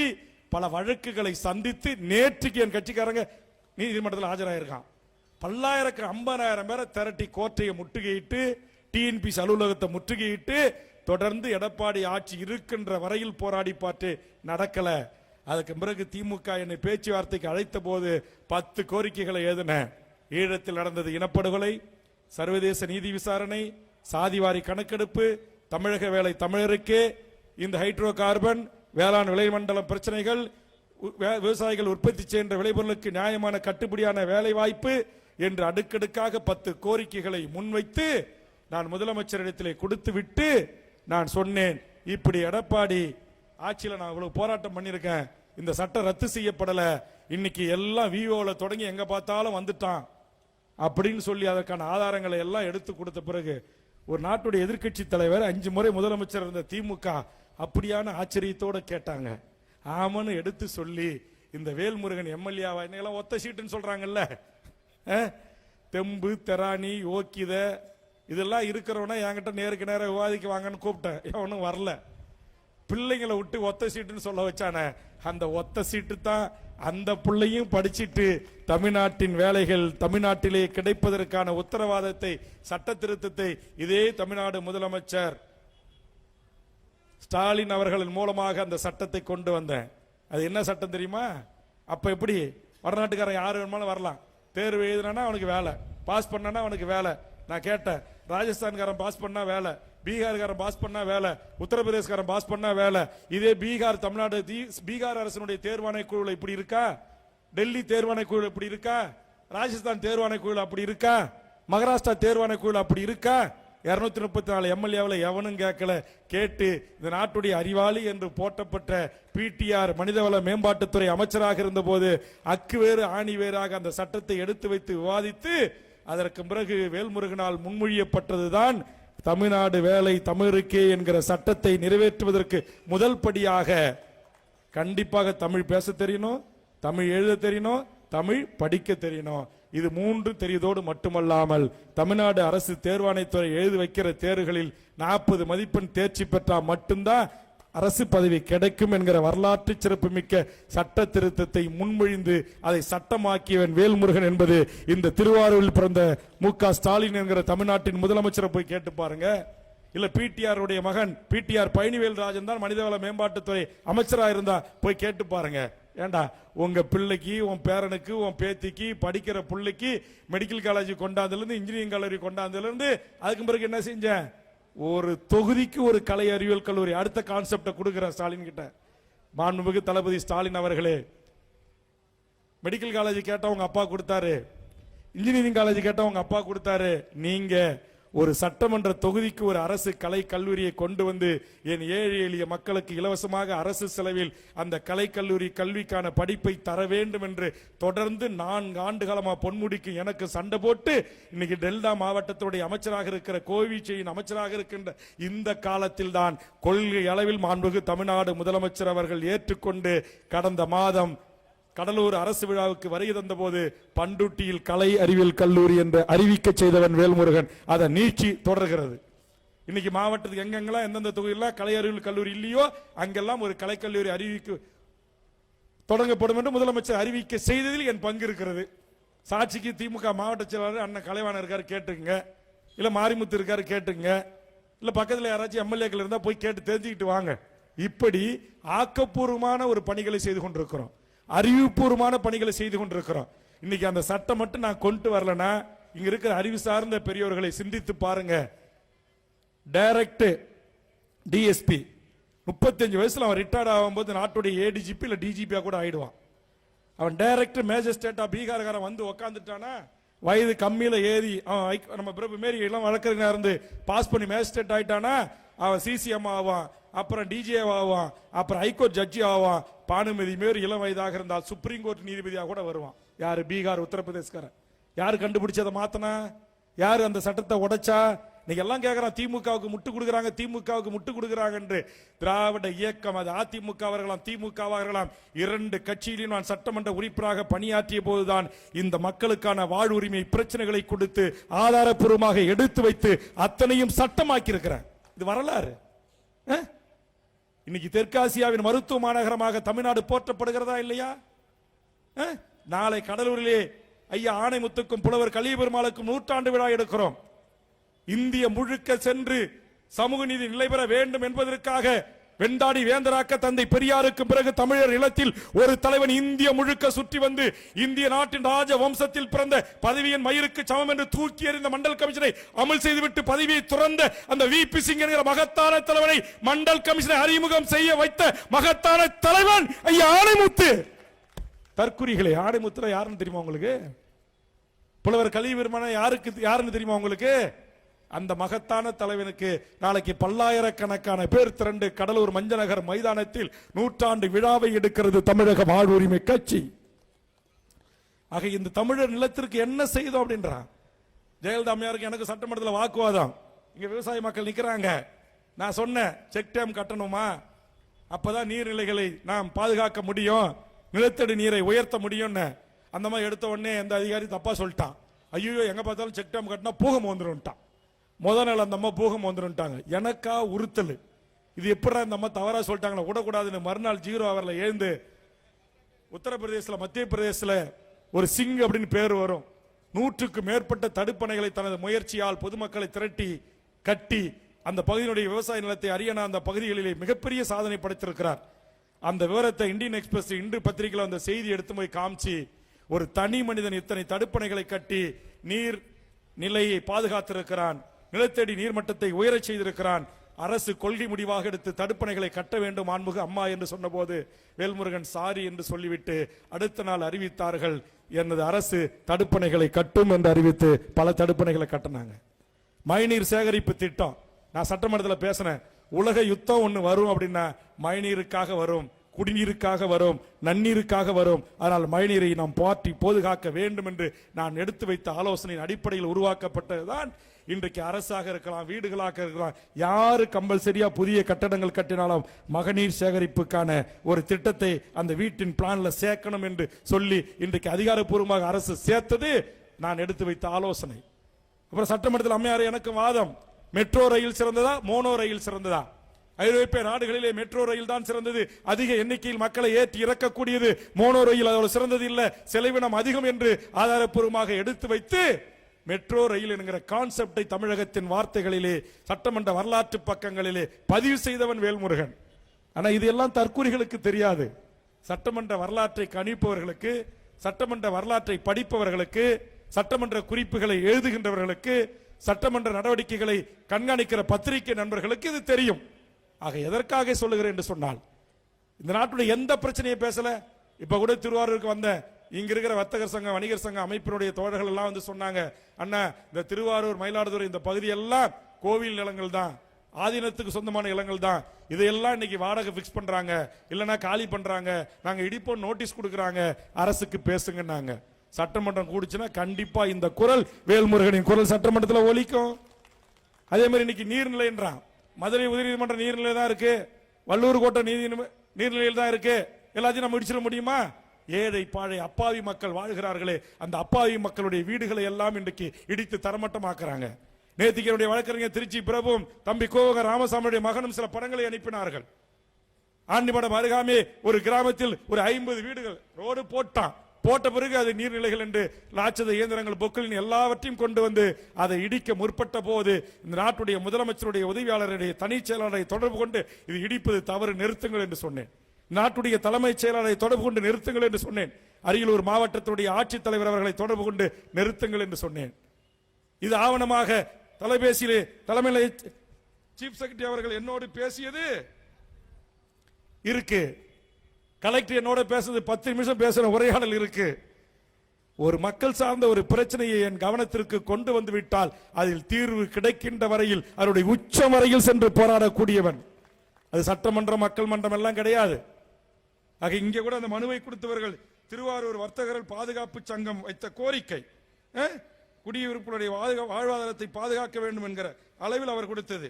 பல வழக்குகளை சந்தித்து நேற்றுக்கு என் கட்சிக்காரங்க நீதிமன்றத்தில் ஆஜராயிருக்கான். 50,000 பேரை திரட்டி கோட்டையை முற்றுகையிட்டு டிஎன்பிசி அலுவலகத்தை முற்றுகையிட்டு தொடர்ந்து எடப்பாடி ஆட்சி இருக்கின்ற வரையில் போராடி பார்த்து நடக்கல. அதுக்கு பிறகு திமுக என்னை பேச்சுவார்த்தைக்கு அழைத்த போது 10 கோரிக்கைகளை எழுதின. ஈழத்தில் நடந்தது இனப்படுகொலை, சர்வதேச நீதி விசாரணை, சாதிவாரி கணக்கெடுப்பு, தமிழக வேலை தமிழருக்கே, இந்த ஹைட்ரோ கார்பன், வேளாண் விளைமண்டல பிரச்சனைகள், விவசாயிகள் உற்பத்தி செய்கின்ற விளைபொருளுக்கு நியாயமான கட்டுப்படியான வேலை வாய்ப்பு என்று அடுக்கடுக்காக 10 கோரிக்கைகளை முன்வைத்து நான் முதலமைச்சரிடத்திலே கொடுத்து விட்டு நான் சொன்னேன், இப்படி எடப்பாடி ஆட்சியில் நான் இவ்வளவு போராட்டம் பண்ணியிருக்கேன், இந்த சட்டம் ரத்து செய்யப்படல, இன்னைக்கு எல்லாம் விஓல தொடங்கி எங்க பார்த்தாலும் வந்துட்டான் அப்படின்னு சொல்லி அதற்கான ஆதாரங்களை எல்லாம் எடுத்து கொடுத்த பிறகு ஒரு நாட்டுடைய எதிர்க்கட்சி தலைவர் 5 முறை முதலமைச்சர் இருந்த திமுக அப்படியான ஆச்சரியத்தோட கேட்டாங்க. ஆமன்னு எடுத்து சொல்லி இந்த வேல்முருகன் எம்எல்ஏவா இன்னைக்கெல்லாம் ஒத்த சீட்டுன்னு சொல்றாங்கல்ல, தெம்பு தெராணி ஓக்கித இதெல்லாம் இருக்கிறவனா என்கிட்ட நேருக்கு நேரம் விவாதிக்க வாங்கன்னு கூப்பிட்டேன், எவனும் வரல. பிள்ளைங்களை விட்டு ஒத்த சீட்டுன்னு சொல்ல வச்சானே, அந்த ஒத்த சீட்டு தான் அந்த பிள்ளையும் படிச்சிட்டு தமிழ்நாட்டின் வேலைகள் தமிழ்நாட்டிலே கிடைப்பதற்கான உத்தரவாதத்தை, சட்ட திருத்தத்தை இதே தமிழ்நாடு முதலமைச்சர் ஸ்டாலின் அவர்களின் மூலமாக அந்த சட்டத்தை கொண்டு வந்தேன். அது என்ன சட்டம் தெரியுமா? அப்ப எப்படி வடநாட்டுக்காரன் யாரு வேணுமாலும் வரலாம், தேர்வு எழுதினா அவனுக்கு வேலை, பாஸ் பண்ணா அவனுக்கு வேலை. நான் கேட்டேன், ராஜஸ்தான்காரன் பாஸ் பண்ணா வேலை, பீகார்காரன் பாஸ் பண்ணா வேலை, உத்தரப்பிரதேசக்காரன் பாஸ் பண்ணா வேலை. இதே பீகார் தமிழ்நாடு பீகார் அரசனுடைய தேர்வாணை குழு இப்படி இருக்கா? டெல்லி தேர்வாணை குழு இப்படி இருக்கா? ராஜஸ்தான் தேர்வாணை குழு அப்படி இருக்கா? மகாராஷ்டிரா தேர்வாணை குழு அப்படி இருக்கா? 234 எம்எல்ஏவில் எவனும் கேட்கல. கேட்டு இந்த நாட்டுடைய அறிவாளி என்று போற்றப்பட்ட பிடிஆர் மனிதவள மேம்பாட்டுத்துறை அமைச்சராக இருந்த போது அக்கு வேறு ஆணி வேறாக அந்த சட்டத்தை எடுத்து வைத்து விவாதித்து அதற்கு பிறகு வேல்முருகனால் முன்மொழியப்பட்டதுதான் தமிழ்நாடு வேலை தமிழருக்கே என்கிற சட்டத்தை நிறைவேற்றுவதற்கு முதல் படியாக கண்டிப்பாக தமிழ் பேச தெரியணும், தமிழ் எழுத தெரியணும், தமிழ் படிக்க தெரியணும். இது 3 தெரிவதோடு மட்டுமல்லாமல் தமிழ்நாடு அரசு தேர்வாணையத்துறை எழுதி வைக்கிற தேர்வுகளில் 40 மதிப்பெண் தேர்ச்சி பெற்றால் மட்டும்தான் அரசு பதவி கிடைக்கும் என்கிற வரலாற்று சிறப்புமிக்க சட்ட திருத்தத்தை முன்மொழிந்து அதை சட்டமாக்கியவன் வேல்முருகன் என்பது இந்த திருவாரூரில் பிறந்த மு.க. ஸ்டாலின் என்கிற தமிழ்நாட்டின் முதலமைச்சரை போய் கேட்டு பாருங்க. இல்ல பிடிஆர் உடைய மகன் பிடிஆர் பழனிவேல்ராஜன் தான் மனிதவள மேம்பாட்டுத்துறை அமைச்சராக இருந்தா போய் கேட்டு பாருங்க. ஏண்டா உங்க பிள்ளைக்கு, உன் பேரனுக்கு, உன் பேத்திக்கு, படிக்கிற பிள்ளைக்கு மெடிக்கல் காலேஜ் கொண்டாந்துல இருந்து இன்ஜினியரிங் கல்லூரி கொண்டாந்துல இருந்து அதுக்கு பிறகு என்ன செஞ்சேன்? ஒரு தொகுதிக்கு ஒரு கலை அறிவியல் கல்லூரி. அடுத்த கான்செப்ட கொடுக்கிற ஸ்டாலின் கிட்ட. மாண்புமிகு தளபதி ஸ்டாலின் அவர்களே, மெடிக்கல் காலேஜ் கேட்டா உங்க அப்பா கொடுத்தாரு, இன்ஜினியரிங் காலேஜ் கேட்டா உங்க அப்பா கொடுத்தாரு. நீங்க ஒரு சட்டமன்ற தொகுதிக்கு ஒரு அரசு கலை கல்லூரியை கொண்டு வந்து என் ஏழை எளிய மக்களுக்கு இலவசமாக அரசு செலவில் அந்த கலை கல்லூரி கல்விக்கான படிப்பை தர வேண்டும் என்று தொடர்ந்து 4 ஆண்டு காலமா பொன்முடிக்கு எனக்கு சண்டை போட்டு இன்னைக்கு டெல்டா மாவட்டத்துடைய அமைச்சராக இருக்கிற கோவிச்சையின் அமைச்சராக இருக்கின்ற இந்த காலத்தில் தான் கொள்கை அளவில் மாண்புமிகு தமிழ்நாடு முதலமைச்சர் அவர்கள் ஏற்றுக்கொண்டு கடந்த மாதம் கடலூர் அரசு விழாவுக்கு வருகை தந்த போது பண்டுட்டியில் கலை அறிவியல் கல்லூரி என்று அறிவிக்க செய்தவன் வேல்முருகன். அதை நீட்சி தொடர்கிறது. இன்னைக்கு மாவட்டத்துக்கு எங்கெங்கெல்லாம் எந்தெந்த தொகுதியில் கலை அறிவியல் கல்லூரி இல்லையோ அங்கெல்லாம் ஒரு கலைக்கல்லூரி அறிவிக்க தொடங்கப்படும் என்று முதலமைச்சர் அறிவிக்க செய்ததில் என் பங்கு இருக்கிறது. சாட்சிக்கு திமுக மாவட்ட செயலாளர் அண்ணன் கலைவாணர் இருக்காரு கேட்டுங்க, இல்ல மாரிமுத்து இருக்காரு கேட்டுங்க, இல்ல பக்கத்தில் யாராச்சும் எம்எல்ஏக்கள் இருந்தா போய் கேட்டு தெரிஞ்சுக்கிட்டு வாங்க. இப்படி ஆக்கப்பூர்வமான ஒரு பணிகளை செய்து கொண்டிருக்கிறோம், அறிவுபூர்வமான பணிகளை செய்து கொண்டிருக்கிறோம். இன்னைக்கு அந்த சட்டம் மட்டும் நான் கொண்டு வரலனா இங்க இருக்கிற அறிவு சார்ந்த பெரியவர்களை சிந்தித்து பாருங்க. டைரக்ட் டிஎஸ்பி 35 வயசுல அவன் ரிட்டையர்ட் ஆகும்போது நாட்டுடைய ஏடிஜிபி இல்ல டிஜிபியா கூட ஆயிடுவான். அவன் டைரக்ட் மேஜிஸ்ட்ரேட்டா பீகார்காரன் வந்து உக்காந்துட்டானா, வயது கம்மியில ஏறி அவன் நம்ம பிரபு மேரி எல்லாம் வழக்கறிஞரா இருந்து பாஸ் பண்ணி மேஜிஸ்ட்ரேட் ஆயிட்டானா அவன் சிசிஎம் ஆவான், அப்புறம் டிஜே ஆவான், அப்புறம் ஹைகோர்ட் ஜட்ஜி ஆவான். பானுமதி மேரி இளம் வயதாக இருந்தால் சுப்ரீம் கோர்ட் நீதிபதியாக கூட வருவான். யாரு? பீகார் உத்தரப்பிரதேசக்காரன். யாரு கண்டுபிடிச்சதை மாத்தனா? யாரு அந்த சட்டத்தை உடைச்சா? நீங்க எல்லாம் கேட்கறான் திமுகவுக்கு முட்டு கொடுக்குறாங்க, திமுகவுக்கு முட்டு கொடுக்குறாங்க என்று. திராவிட இயக்கம், அது அதிமுக அவர்களாம் திமுக அவர்களாம் 2 கட்சியிலும் நான் சட்டமன்ற உறுப்பினராக பணியாற்றிய போதுதான் இந்த மக்களுக்கான வாழ்வுரிமை பிரச்சனைகளை கொடுத்து ஆதாரப்பூர்வமாக எடுத்து வைத்து அத்தனையும் சட்டமாக்கி இருக்கிறேன். இது வரலாறு. இன்னைக்கு தெற்காசியாவின் மருத்துவ மாநகரமாக தமிழ்நாடு போற்றப்படுகிறதா இல்லையா? நாளை கடலூரிலே ஐயா ஆணைமுத்துக்கும் புலவர் கலியபெருமாளுக்கும் 100ஆண்டு விழா எடுக்கிறோம். இந்திய முழுக்க சென்று சமூக நீதி நிலை பெற வேண்டும் என்பதற்காக வெண்டாடி வேந்தராக்க தந்தை பெரியாருக்கு பிறகு தமிழர் நிலத்தில் ஒரு தலைவன் இந்திய முழுக்க சுற்றி வந்து இந்திய நாட்டின் ராஜ வம்சத்தில் பிறந்த பதவியின் மயிருக்கு சமம் என்று தூக்கி எறிந்த மண்டல் கமிஷனை அமல் செய்துவிட்டு பதவியை துறந்த அந்த வி.பி. சிங் என்கிற மகத்தான தலைவனை மண்டல் கமிஷனை அறிமுகம் செய்ய வைத்த மகத்தான தலைவன் ஐயா ஆணைமுத்து. தற்குறிகளே, ஆணைமுத்து யாருன்னு தெரியுமா உங்களுக்கு? புலவர் கலிவிருமான யாருன்னு தெரியுமா உங்களுக்கு? அந்த மகத்தான தலைவனுக்கு நாளைக்கு பல்லாயிரக்கணக்கான பேர் திரண்டு கடலூர் மஞ்சநகர் மைதானத்தில் நூற்றாண்டு விழாவை எடுக்கிறது தமிழக வாழ்வுரிமை கட்சி. ஆக இந்த தமிழர் நிலத்திற்கு என்ன செய்தோம் அப்படின்றான். ஜெயலலிதா அம்மையாருக்கு எனக்கு சட்டமன்றத்தில் வாக்குவாதம். இங்க விவசாய மக்கள் நிக்கிறாங்க. நான் சொன்னேன், செக் டேம் கட்டணுமா, அப்பதான் நீர்நிலைகளை நாம் பாதுகாக்க முடியும், நிலத்தடி நீரை உயர்த்த முடியும். அந்த மாதிரி எடுத்த உடனே எந்த அதிகாரி தப்பா சொல்லிட்டான். ஐயோ, எங்க பார்த்தாலும் செக் டேம் கட்டினா பூகம் வந்துடும். முதல் நாள் அந்த அம்மா பூகம் வந்துட்டாங்க. எனக்கா உறுத்தல், இது எப்படி இந்த அம்மா தவறா சொல்லிட்டாங்களா, விடக்கூடாதுன்னு மறுநாள் 0 ஹவர்ல எழுந்து உத்தரப்பிரதேசல மத்திய பிரதேசல ஒரு சிங் அப்படின்னு பேர் வரும், 100க்கு மேற்பட்ட தடுப்பணைகளை தனது முயற்சியால் பொதுமக்களை திரட்டி கட்டி அந்த பகுதியினுடைய விவசாய நிலத்தை ஹரியானா அந்த பகுதிகளிலே மிகப்பெரிய சாதனை படைத்திருக்கிறார். அந்த விவரத்தை இந்தியன் எக்ஸ்பிரஸ் இன்று பத்திரிகையில் அந்த செய்தி எடுத்து போய் காமிச்சு, ஒரு தனி மனிதன் இத்தனை தடுப்பணைகளை கட்டி நீர் நிலையை பாதுகாத்திருக்கிறான், நிலத்தடி நீர்மட்டத்தை உயரச் செய்திருக்கிறான். அரசு கொள்கை முடிவாக எடுத்து தடுப்பணைகளை கட்ட வேண்டும் ஆண்முக அம்மா என்று சொன்னபோது வேல்முருகன் சாரி என்று சொல்லிவிட்டு அடுத்த நாள் அறிவித்தார்கள், எனது அரசு தடுப்பணைகளை கட்டும் என்று அறிவித்து பல தடுப்பணைகளை கட்டினாங்க. மழைநீர் சேகரிப்பு திட்டம், நான் சட்டமன்றத்தில் பேசினேன். உலக யுத்தம் ஒண்ணு வரும் அப்படின்னா மழைநீருக்காக வரும், குடிநீருக்காக வரும், நன்னீருக்காக வரும். அதனால் மழைநீரை நாம் போற்றி பாதுகாக்க வேண்டும் என்று நான் எடுத்து வைத்த ஆலோசனையின் அடிப்படையில் உருவாக்கப்பட்டதுதான் இன்றைக்கு அரசாக இருக்கலாம், வீடுகளாக இருக்கலாம், யாரு கம்பல்சரியா புதிய கட்டடங்கள் கட்டினாலும் மழைநீர் சேகரிப்புக்கான ஒரு திட்டத்தை அந்த வீட்டின் பிளான்ல சேர்க்கணும் என்று சொல்லி இன்றைக்கு அதிகாரப்பூர்வமாக அரசு சேர்த்தது நான் எடுத்து வைத்த ஆலோசனை. அப்புறம் சட்டமன்றத்தில் அம்மையார் எனக்கு வாதம், மெட்ரோ ரயில் சிறந்ததா மோனோ ரயில் சிறந்ததா? ஐரோப்பிய நாடுகளிலே மெட்ரோ ரயில் தான் சிறந்தது, அதிக எண்ணிக்கையில் மக்களை ஏற்றி இறக்கக்கூடியது. மோனோ ரயில் அதோட சிறந்தது இல்ல, செலவினம் அதிகம் என்று ஆதாரப்பூர்வமாக எடுத்து வைத்து மெட்ரோ ரயில் என்கிற கான்செப்டை தமிழகத்தின் வார்த்தைகளிலே சட்டமன்ற வரலாற்று பக்கங்களிலே பதிவு செய்தவன் வேல்முருகன். ஆனா இது எல்லாம் தற்குறிகளுக்கு தெரியாது. சட்டமன்ற வரலாற்றை கணிப்பவர்களுக்கு, சட்டமன்ற வரலாற்றை படிப்பவர்களுக்கு, சட்டமன்ற குறிப்புகளை எழுதுகின்றவர்களுக்கு, சட்டமன்ற நடவடிக்கைகளை கண்காணிக்கிற பத்திரிகை நண்பர்களுக்கு இது தெரியும். ஆக எதற்காக சொல்லுகிறேன் என்று சொன்னால், இந்த நாட்டுடைய எந்த பிரச்சனையை பேசல. இப்ப கூட திருவாரூருக்கு வந்த இங்க இருக்கிற வர்த்தகர் சங்கம் வணிகர் சங்க அமைப்பினுடைய தோழர்கள் எல்லாம் வந்து சொன்னாங்க, அண்ணா இந்த திருவாரூர் மயிலாடுதுறை இந்த பகுதி எல்லாம் கோவில் நிலங்கள் தான், ஆதீனத்துக்கு சொந்தமான நிலங்கள் தான், இதையெல்லாம் இன்னைக்கு வாடகை பிக்ஸ் பண்றாங்க, இல்லைன்னா காலி பண்றாங்க, நாங்க இடிப்போம் நோட்டீஸ் கொடுக்கறாங்க, அரசுக்கு பேசுங்கன்னாங்க. சட்டமன்றம் கூடுச்சுன்னா கண்டிப்பா இந்த குரல் வேல்முருகனின் குரல் சட்டமன்றத்தில் ஒலிக்கும். அதே மாதிரி இன்னைக்கு நீர்நிலைன்றான், மதுரை உயர்நீதிமன்ற நீர்நிலை தான் இருக்கு, வள்ளூர் கோட்டை நீர்நிலையில் தான் இருக்கு, எல்லாத்தையும் நம்ம இடிச்சிட முடியுமா? ஏழை பாழை அப்பாவி மக்கள் வாழ்கிறார்களே, அந்த அப்பாவி மக்களுடைய வீடுகளை எல்லாம் இன்றைக்கு இடித்து தரமட்டமாக்குறாங்க. நேத்திக்கு என்னுடைய வழக்கறிஞர் திருச்சி பிரபுவும் தம்பி கோவக ராமசாமியுடைய மகனும் சில படங்களை அனுப்பினார்கள். ஆண்டிமடம் அருகாமே ஒரு கிராமத்தில் ஒரு 50 வீடுகள் ரோடு போட்ட பிறகு அது நீர்நிலைகள் என்று லாட்சத இயந்திரங்கள் பொக்களின் எல்லாவற்றையும் கொண்டு வந்து அதை இடிக்க முற்பட்ட போது இந்த நாட்டுடைய முதலமைச்சருடைய உதவியாளருடைய தனி செயலாளரை தொடர்பு கொண்டு இது இடிப்பது தவறு, நிறுத்துங்கள் என்று சொன்னேன். நாட்டுடைய தலைமைச் செயலாளரை தொடர்பு கொண்டு நிறுத்துங்கள் என்று சொன்னேன். அரியலூர் மாவட்டத்துடைய ஆட்சித்தலைவர் அவர்களை தொடர்பு கொண்டு நிறுத்துங்கள் என்று சொன்னேன். இது ஆவணமாக தொலைபேசியிலே தலைமை சீஃப் செக்ரட்டரி அவர்கள் என்னோடு பேசியது இருக்கு. கலெக்டர் என்னோட பேசுறது 10 நிமிஷம் பேசுற உரையாடல் இருக்கு. ஒரு மக்கள் சார்ந்த ஒரு பிரச்சனையை என் கவனத்திற்கு கொண்டு வந்து விட்டால் அதில் தீர்வு கிடைக்கின்ற வரையில் அவருடைய உச்சம் வரையில் சென்று போராடக்கூடியவன். அது சட்டமன்றம் மக்கள் மன்றம் எல்லாம் கிடையாது. ஆக இங்கே கூட அந்த மனுவை கொடுத்தவர்கள் திருவாரூர் வர்த்தகர்கள் பாதுகாப்பு சங்கம் வைத்த கோரிக்கை, குடியிருப்புடைய வாழ்வாதாரத்தை பாதுகாக்க வேண்டும் என்கிற அளவில் அவர் கொடுத்தது.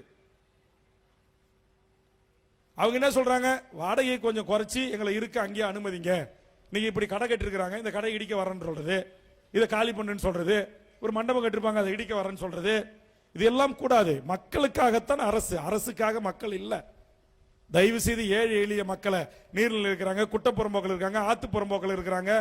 அவங்க என்ன சொல்றாங்க, வாடகையை கொஞ்சம் குறைச்சி எங்களை இருக்க அங்கேயே அனுமதிங்க, நீங்க இப்படி கடை கட்டிருக்கிறாங்க, இந்த கடை இடிக்க வரேன்னு சொல்றது, இதை காலி பண்ணுன்னு சொல்றது, ஒரு மண்டபம் கட்டிருப்பாங்க அதை இடிக்க வரேன்னு சொல்றது, இது எல்லாம் கூடாது. மக்களுக்காகத்தான் அரசு, அரசுக்காக மக்கள் இல்ல. தயவு செய்து ஏழை எளிய மக்களை, நீர்நிலை இருக்கிறாங்க, குட்டப்புறம்போக்கள் இருக்காங்க, ஆத்துப்புறம்போக்கள் இருக்கிறாங்க,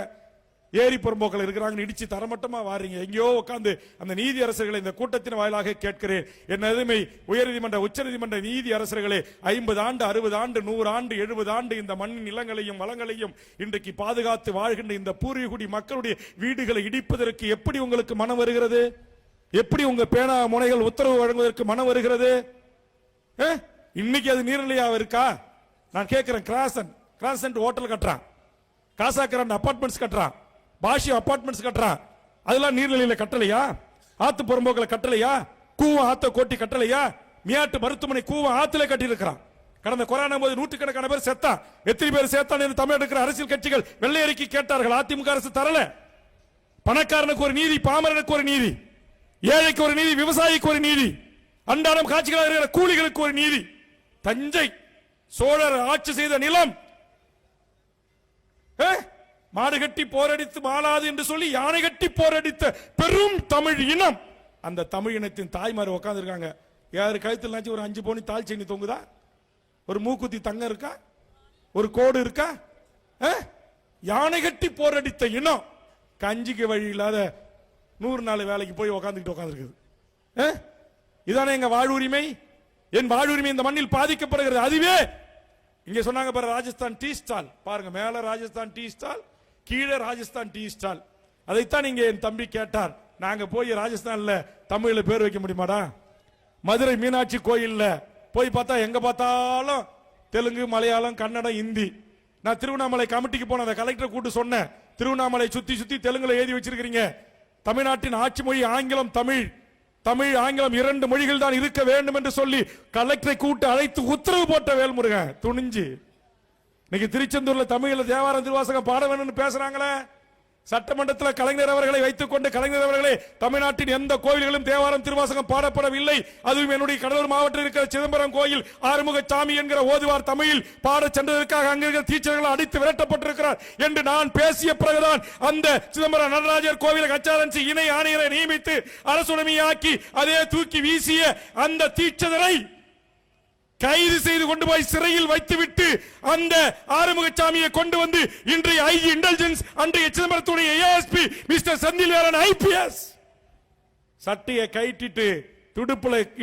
ஏரி புறம்போக்கள் இருக்கிறாங்க, இடிச்சு தரமட்டமா வாரீங்க. எங்கேயோ உட்கார்ந்து அந்த நீதி அரசர்களை இந்த கூட்டத்தின் வாயிலாக கேட்கிறேன். என் அருமை உயர்நீதிமன்ற உச்சநீதிமன்ற நீதி அரசர்களே, 50 ஆண்டு 60 ஆண்டு 100 ஆண்டு 70 ஆண்டு இந்த மண்ணின் நிலங்களையும் வளங்களையும் இன்றைக்கு பாதுகாத்து வாழ்கின்ற இந்த பூர்வீகுடி மக்களுடைய வீடுகளை இடிப்பதற்கு எப்படி உங்களுக்கு மனம் வருகிறது? எப்படி உங்க பேனா முனைகள் உத்தரவு வழங்குவதற்கு மனம் வருகிறது? இன்னைக்கு அது நீர்நிலையாக இருக்கா? நான் கேட்கிறேன். கிராசன்ட் ஹோட்டல் கட்டுறான், காசாக்கரன் அபார்ட்மெண்ட்ஸ் கட்டுறான், பாஷி அபார்ட்மெண்ட்ஸ் கட்டுறான். அதெல்லாம் நீர்நிலையில கட்டலையா? ஆத்து புறம்போக்கில் கட்டலையா? கூவம் ஆத்த கோட்டி கட்டலையா? மியாட்டு மருத்துவமனை கூவம் ஆத்துல கட்டி இருக்கிறான். கடந்த கொரோனா போது நூற்றுக்கணக்கான பேர் செத்தான். எத்தனை பேர் சேர்த்தான் என்று தமிழ் இருக்கிற அரசியல் கட்சிகள் வெள்ளை அறிக்கை கேட்டார்கள். அதிமுக அரசு தரல. பணக்காரனுக்கு ஒரு நீதி, பாமரனுக்கு ஒரு நீதி, ஏழைக்கு ஒரு நீதி, விவசாயிக்கு ஒரு நீதி, அன்றாடம் காட்சிகளாக இருக்கிற கூலிகளுக்கு ஒரு நீதி. தஞ்சை சோழர் ஆட்சி செய்த நிலம் மாடு கட்டி போரடித்து மாளாது என்று சொல்லி யானை கட்டி போரடித்த பெரும் தமிழ் இனம். அந்த தமிழ் இனத்தின் தாய்மார் உட்கார்ந்து இருக்காங்க. யாரு கழுத்தில் ஒரு 5 பவுனி தால் செயினி தொங்குதா? ஒரு மூக்குத்தி தங்கம் இருக்கா? ஒரு கோடு இருக்கா? யானை கட்டி போரடித்த இனம் கஞ்சிக்கு வழி இல்லாத 100 நாள் வேலைக்கு போய் உட்கார்ந்துட்டு இருக்குது. இதானே எங்க வாழ்வுரிமை? என் வாழ்வுரிமை இந்த மண்ணில் பாதிக்கப்படுகிறது. அதுவே இங்க சொன்னாங்க பாரு, ராஜஸ்தான் டீ ஸ்டால் பாருங்க, மேல ராஜஸ்தான் டீ ஸ்டால், கீழே ராஜஸ்தான் டீ ஸ்டால். அதைத்தான் இங்க என் தம்பி கேட்டார். நாங்க போய் ராஜஸ்தான்ல தமிழ்ல பேர் வைக்க முடியுமாடா? மதுரை மீனாட்சி கோயில்ல போய் பார்த்தா எங்க பார்த்தாலும் தெலுங்கு, மலையாளம், கன்னடம், ஹிந்தி. நான் திருவண்ணாமலை கமிட்டிக்கு போன அந்த கலெக்டர் கூட்டு சொன்னேன், திருவண்ணாமலை சுத்தி சுத்தி தெலுங்குல எழுதி வச்சிருக்கீங்க. தமிழ்நாட்டின் ஆட்சி மொழி ஆங்கிலம், தமிழ், ஆங்கிலம் 2 மொழிகள் தான் இருக்க வேண்டும் என்று சொல்லி கலெக்டரை கூட்டு அழைத்து உத்தரவு போட்ட வேல்முருகன் துணிஞ்சு. இன்னைக்கு திருச்செந்தூர்ல தமிழ்ல தேவாரம் திருவாசகம் பாட வேண்டும் பேசுறாங்களே. சட்டமன்றத்தில் கலைஞர் அவர்களை வைத்துக் கொண்டு, கலைஞர் அவர்களே, தமிழ்நாட்டின் எந்த கோயில்களும் தேவாரம் திருவாசகம் பாடப்படவில்லை. அதுவும் என்னுடைய கடலூர் மாவட்டத்தில் இருக்கிற சிதம்பரம் கோயில் ஆறுமுகசாமி என்கிற ஓதுவார் தமிழில் பாட சென்றதற்காக அங்கிருக்கிற டீச்சர்கள் அடித்து விரட்டப்பட்டிருக்கிறார் என்று நான் பேசிய பிறகுதான் அந்த சிதம்பரம் நடராஜர் கோவில் கச்சாரன்சி இணை ஆணையரை நியமித்து அரசுடைமையாக்கி அதே தூக்கி வீசிய அந்த டீச்சரை கைது செய்து கொண்டு போய் சிறையில் வைத்துவிட்டு அந்த ஆறுமுகசாமியை கொண்டு வந்து இன்றைய ஐஜி இன்டெலிஜென்ஸ், அன்றைய சிதம்பரத்துடைய ஏஎஸ்பி மிஸ்டர் செந்தில்வேலன் ஐபிஎஸ் சட்டையை கைட்டிட்டு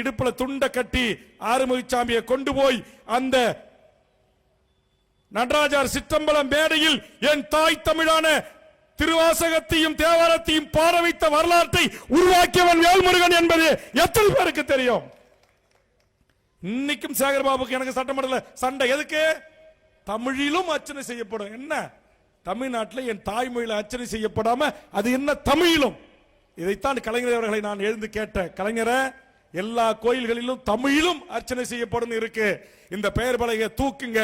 இடுப்புல துண்ட கட்டி ஆறுமுகசாமியை கொண்டு போய் அந்த நடராஜர் சிற்றம்பலம் மேடையில் என் தாய் தமிழான திருவாசகத்தையும் தேவாரத்தையும் பாட வைத்த வரலாற்றை உருவாக்கியவன் வேல்முருகன் என்பது எத்தனை பேருக்கு தெரியும்? இன்னைக்கும் சேகர் பாபுக்கு எனக்கு சட்டமன்றத்தில் சண்டை. எதுக்கு? தமிழிலும் அர்ச்சனை செய்யப்படும். என்ன தமிழ்நாட்டில் என் தாய்மொழியில் அர்ச்சனை செய்யப்படாம அது என்ன தமிழிலும்? இதைத்தான் கலைஞர் அவர்களை நான் எழுந்து கேட்டேன். கலைஞரை, எல்லா கோயில்களிலும் தமிழிலும் அர்ச்சனை செய்யப்படும் இருக்கு. இந்த பெயர் பலகை தூக்குங்க,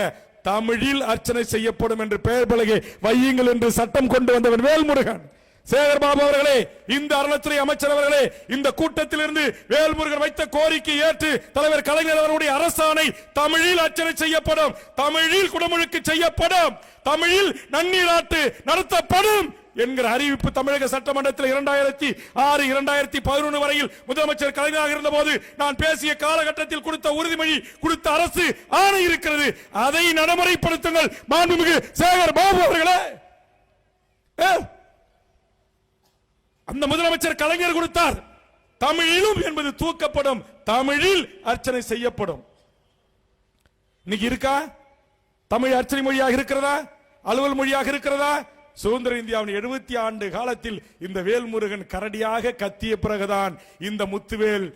தமிழில் அர்ச்சனை செய்யப்படும் என்று பெயர் பலகை வையுங்கள் என்று சட்டம் கொண்டு வந்தவன் வேல்முருகன். சேகர் பாபு அவர்களே, இந்த அறநிலையத்துறை அமைச்சர் அவர்களே, இந்த கூட்டத்தில் இருந்து வேல்முருகன் வைத்த கோரிக்கை ஏற்று தலைவர் கலைஞர் அவருடைய அரசாணை தமிழில் அர்ச்சனை செய்யப்படும், தமிழில் குடமுழுக்கு செய்யப்படும், தமிழில் நன்னீராட்டு நடத்தப்படும் என்கிற அறிவிப்பு தமிழக சட்டமன்றத்தில் 2006 2011 வரையில் முதலமைச்சர் கலைஞராக இருந்த போது நான் பேசிய காலகட்டத்தில் கொடுத்த உறுதிமொழி, கொடுத்த அரசு ஆணை இருக்கிறது. அதை நடைமுறைப்படுத்துங்கள் மாண்புமிகு சேகர் பாபு அவர்களே. அந்த முதலமைச்சர் கலைஞர் கொடுத்தார். தமிழிலும் என்பது தூக்கப்படும், தமிழில் அர்ச்சனை செய்யப்படும். இன்னைக்கு இருக்கா? தமிழ் அர்ச்சனை மொழியாக இருக்கிறதா? அலுவல் மொழியாக இருக்கிறதா? சுதந்திர இந்தியாவின் 70 ஆண்டு காலத்தில் இந்த வேல்முருகன் கரடியாக கத்திய பிறகுதான் இந்த முத்துவேல்,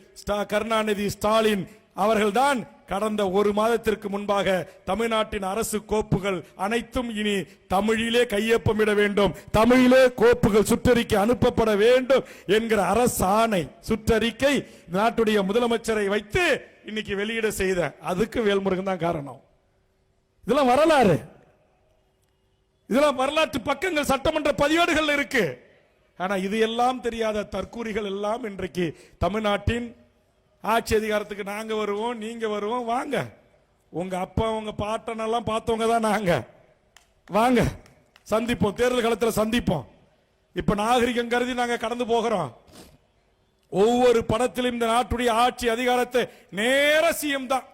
கருணாநிதி, ஸ்டாலின் அவர்கள்தான் கடந்த 1 மாதத்திற்கு முன்பாக தமிழ்நாட்டின் அரசு கோப்புகள் அனைத்தும் இனி தமிழிலே கையொப்பமிட வேண்டும், தமிழிலே கோப்புகள் சுற்றறிக்கை அனுப்பப்பட வேண்டும் என்கிற அரசு ஆணை சுற்றறிக்கை நாட்டுடைய முதலமைச்சரை வைத்து இன்னைக்கு வெளியிட செய்த அதுக்கு வேல்முருகன் தான் காரணம். இதெல்லாம் வரலாறு, இதெல்லாம் வரலாற்று பக்கங்கள் சட்டமன்ற பதிவேடுகள் இருக்கு. ஆனா இது எல்லாம் தெரியாத தற்கூரிகள் எல்லாம் இன்றைக்கு தமிழ்நாட்டின் ஆட்சி அதிகாரத்துக்கு நாங்க வருவோம், நீங்க வருவோம், வாங்க, உங்க அப்பா உங்க பாட்டன் எல்லாம் பார்த்தவங்க தான் நாங்க, வாங்க சந்திப்போம், தேர்தல் காலத்தில் சந்திப்போம். இப்ப நாகரிகம் கருதி நாங்க கடந்து போகிறோம். ஒவ்வொரு படத்திலும் இந்த நாட்டுடைய ஆட்சி அதிகாரத்தை நேர சிஎம் தான்,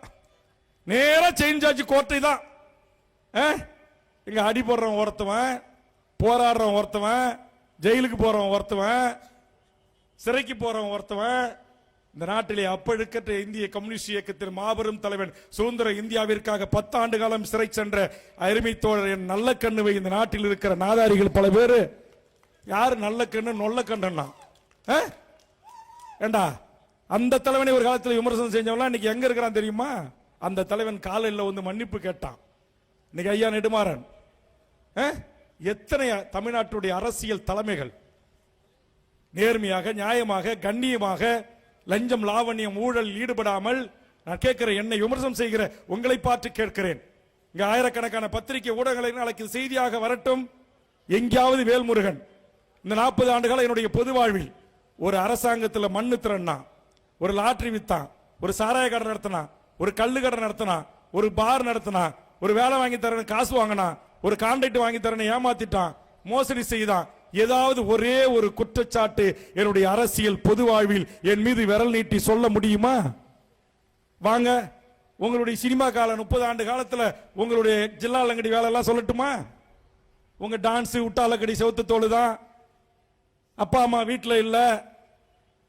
நேர சேஞ்ச் ஆச்சு கோட்டை தான். இங்க அடி போடுறவன் ஒருத்தவன், போராடுறவன் ஒருத்தவன், ஜெயிலுக்கு போறவன் ஒருத்தவன், சிறைக்கு போறவன் ஒருத்தவன். இந்த நாட்டிலே அப்பழுக்கற்ற இந்திய கம்யூனிஸ்ட் இயக்கத்தின் மாபெரும் தலைவன், சுதந்திர இந்தியாவிற்காக 10 ஆண்டு காலம் சிறை சென்ற அருமை தோழர் என் நல்ல கண்ணுவை இந்த நாட்டில் இருக்கிற நாதாரிகள் பல பேரு யாரு நல்ல கண்ணு நொல்ல கண்ணா ஏண்டா அந்த தலைவனை ஒரு காலத்தில் விமர்சனம் செஞ்சவன் இன்னைக்கு எங்க இருக்கிறான் தெரியுமா? அந்த தலைவன் காலையில் வந்து மன்னிப்பு கேட்டான். இன்னைக்கு ஐயா நெடுமாறன், எத்தனை தமிழ்நாட்டுடைய அரசியல் தலைமைகள் நேர்மையாக, நியாயமாக, கண்ணியமாக, லஞ்சம், லாவண்யம், ஊழல் ஈடுபடாமல், நான் கேட்கிறேன், என்னை விமர்சனம் செய்கிற உங்களை பார்த்து கேட்கிறேன். இங்க ஆயிரக்கணக்கான பத்திரிகை ஊடகங்களை நாளைக்கு செய்தியாக வரட்டும். எங்கேயாவது வேல்முருகன் இந்த 40 ஆண்டுகால என்னுடைய பொது வாழ்வில் ஒரு அரசாங்கத்தில் மண்ணு திறன்னா, ஒரு லாட்டரி வித்தான், ஒரு சாராய கடை நடத்தினா, ஒரு கல்லு கடை நடத்தினா, ஒரு பார் நடத்தினா, ஒரு வேலை வாங்கி தரேன் காசு வாங்கினா, ஒரு கான்ட்ராக்ட் வாங்கி தரேன் ஏமாத்திட்டான், மோசடி செய்தான், ஏதாவது ஒரே ஒரு குற்றச்சாட்டு என்னுடைய அரசியல் பொது வாழ்வில் என் மீது விரல் நீட்டி சொல்ல முடியுமா? வாங்க, உங்களுடைய சினிமா காலம் 30 ஆண்டு காலத்துல உங்களுடைய ஜில்லா லங்கடி வேலை எல்லாம் சொல்லட்டுமா? உங்க டான்ஸ் உட்டாலக்கடி செவுத்து தோடு தான். அப்பா அம்மா வீட்டுல இல்ல,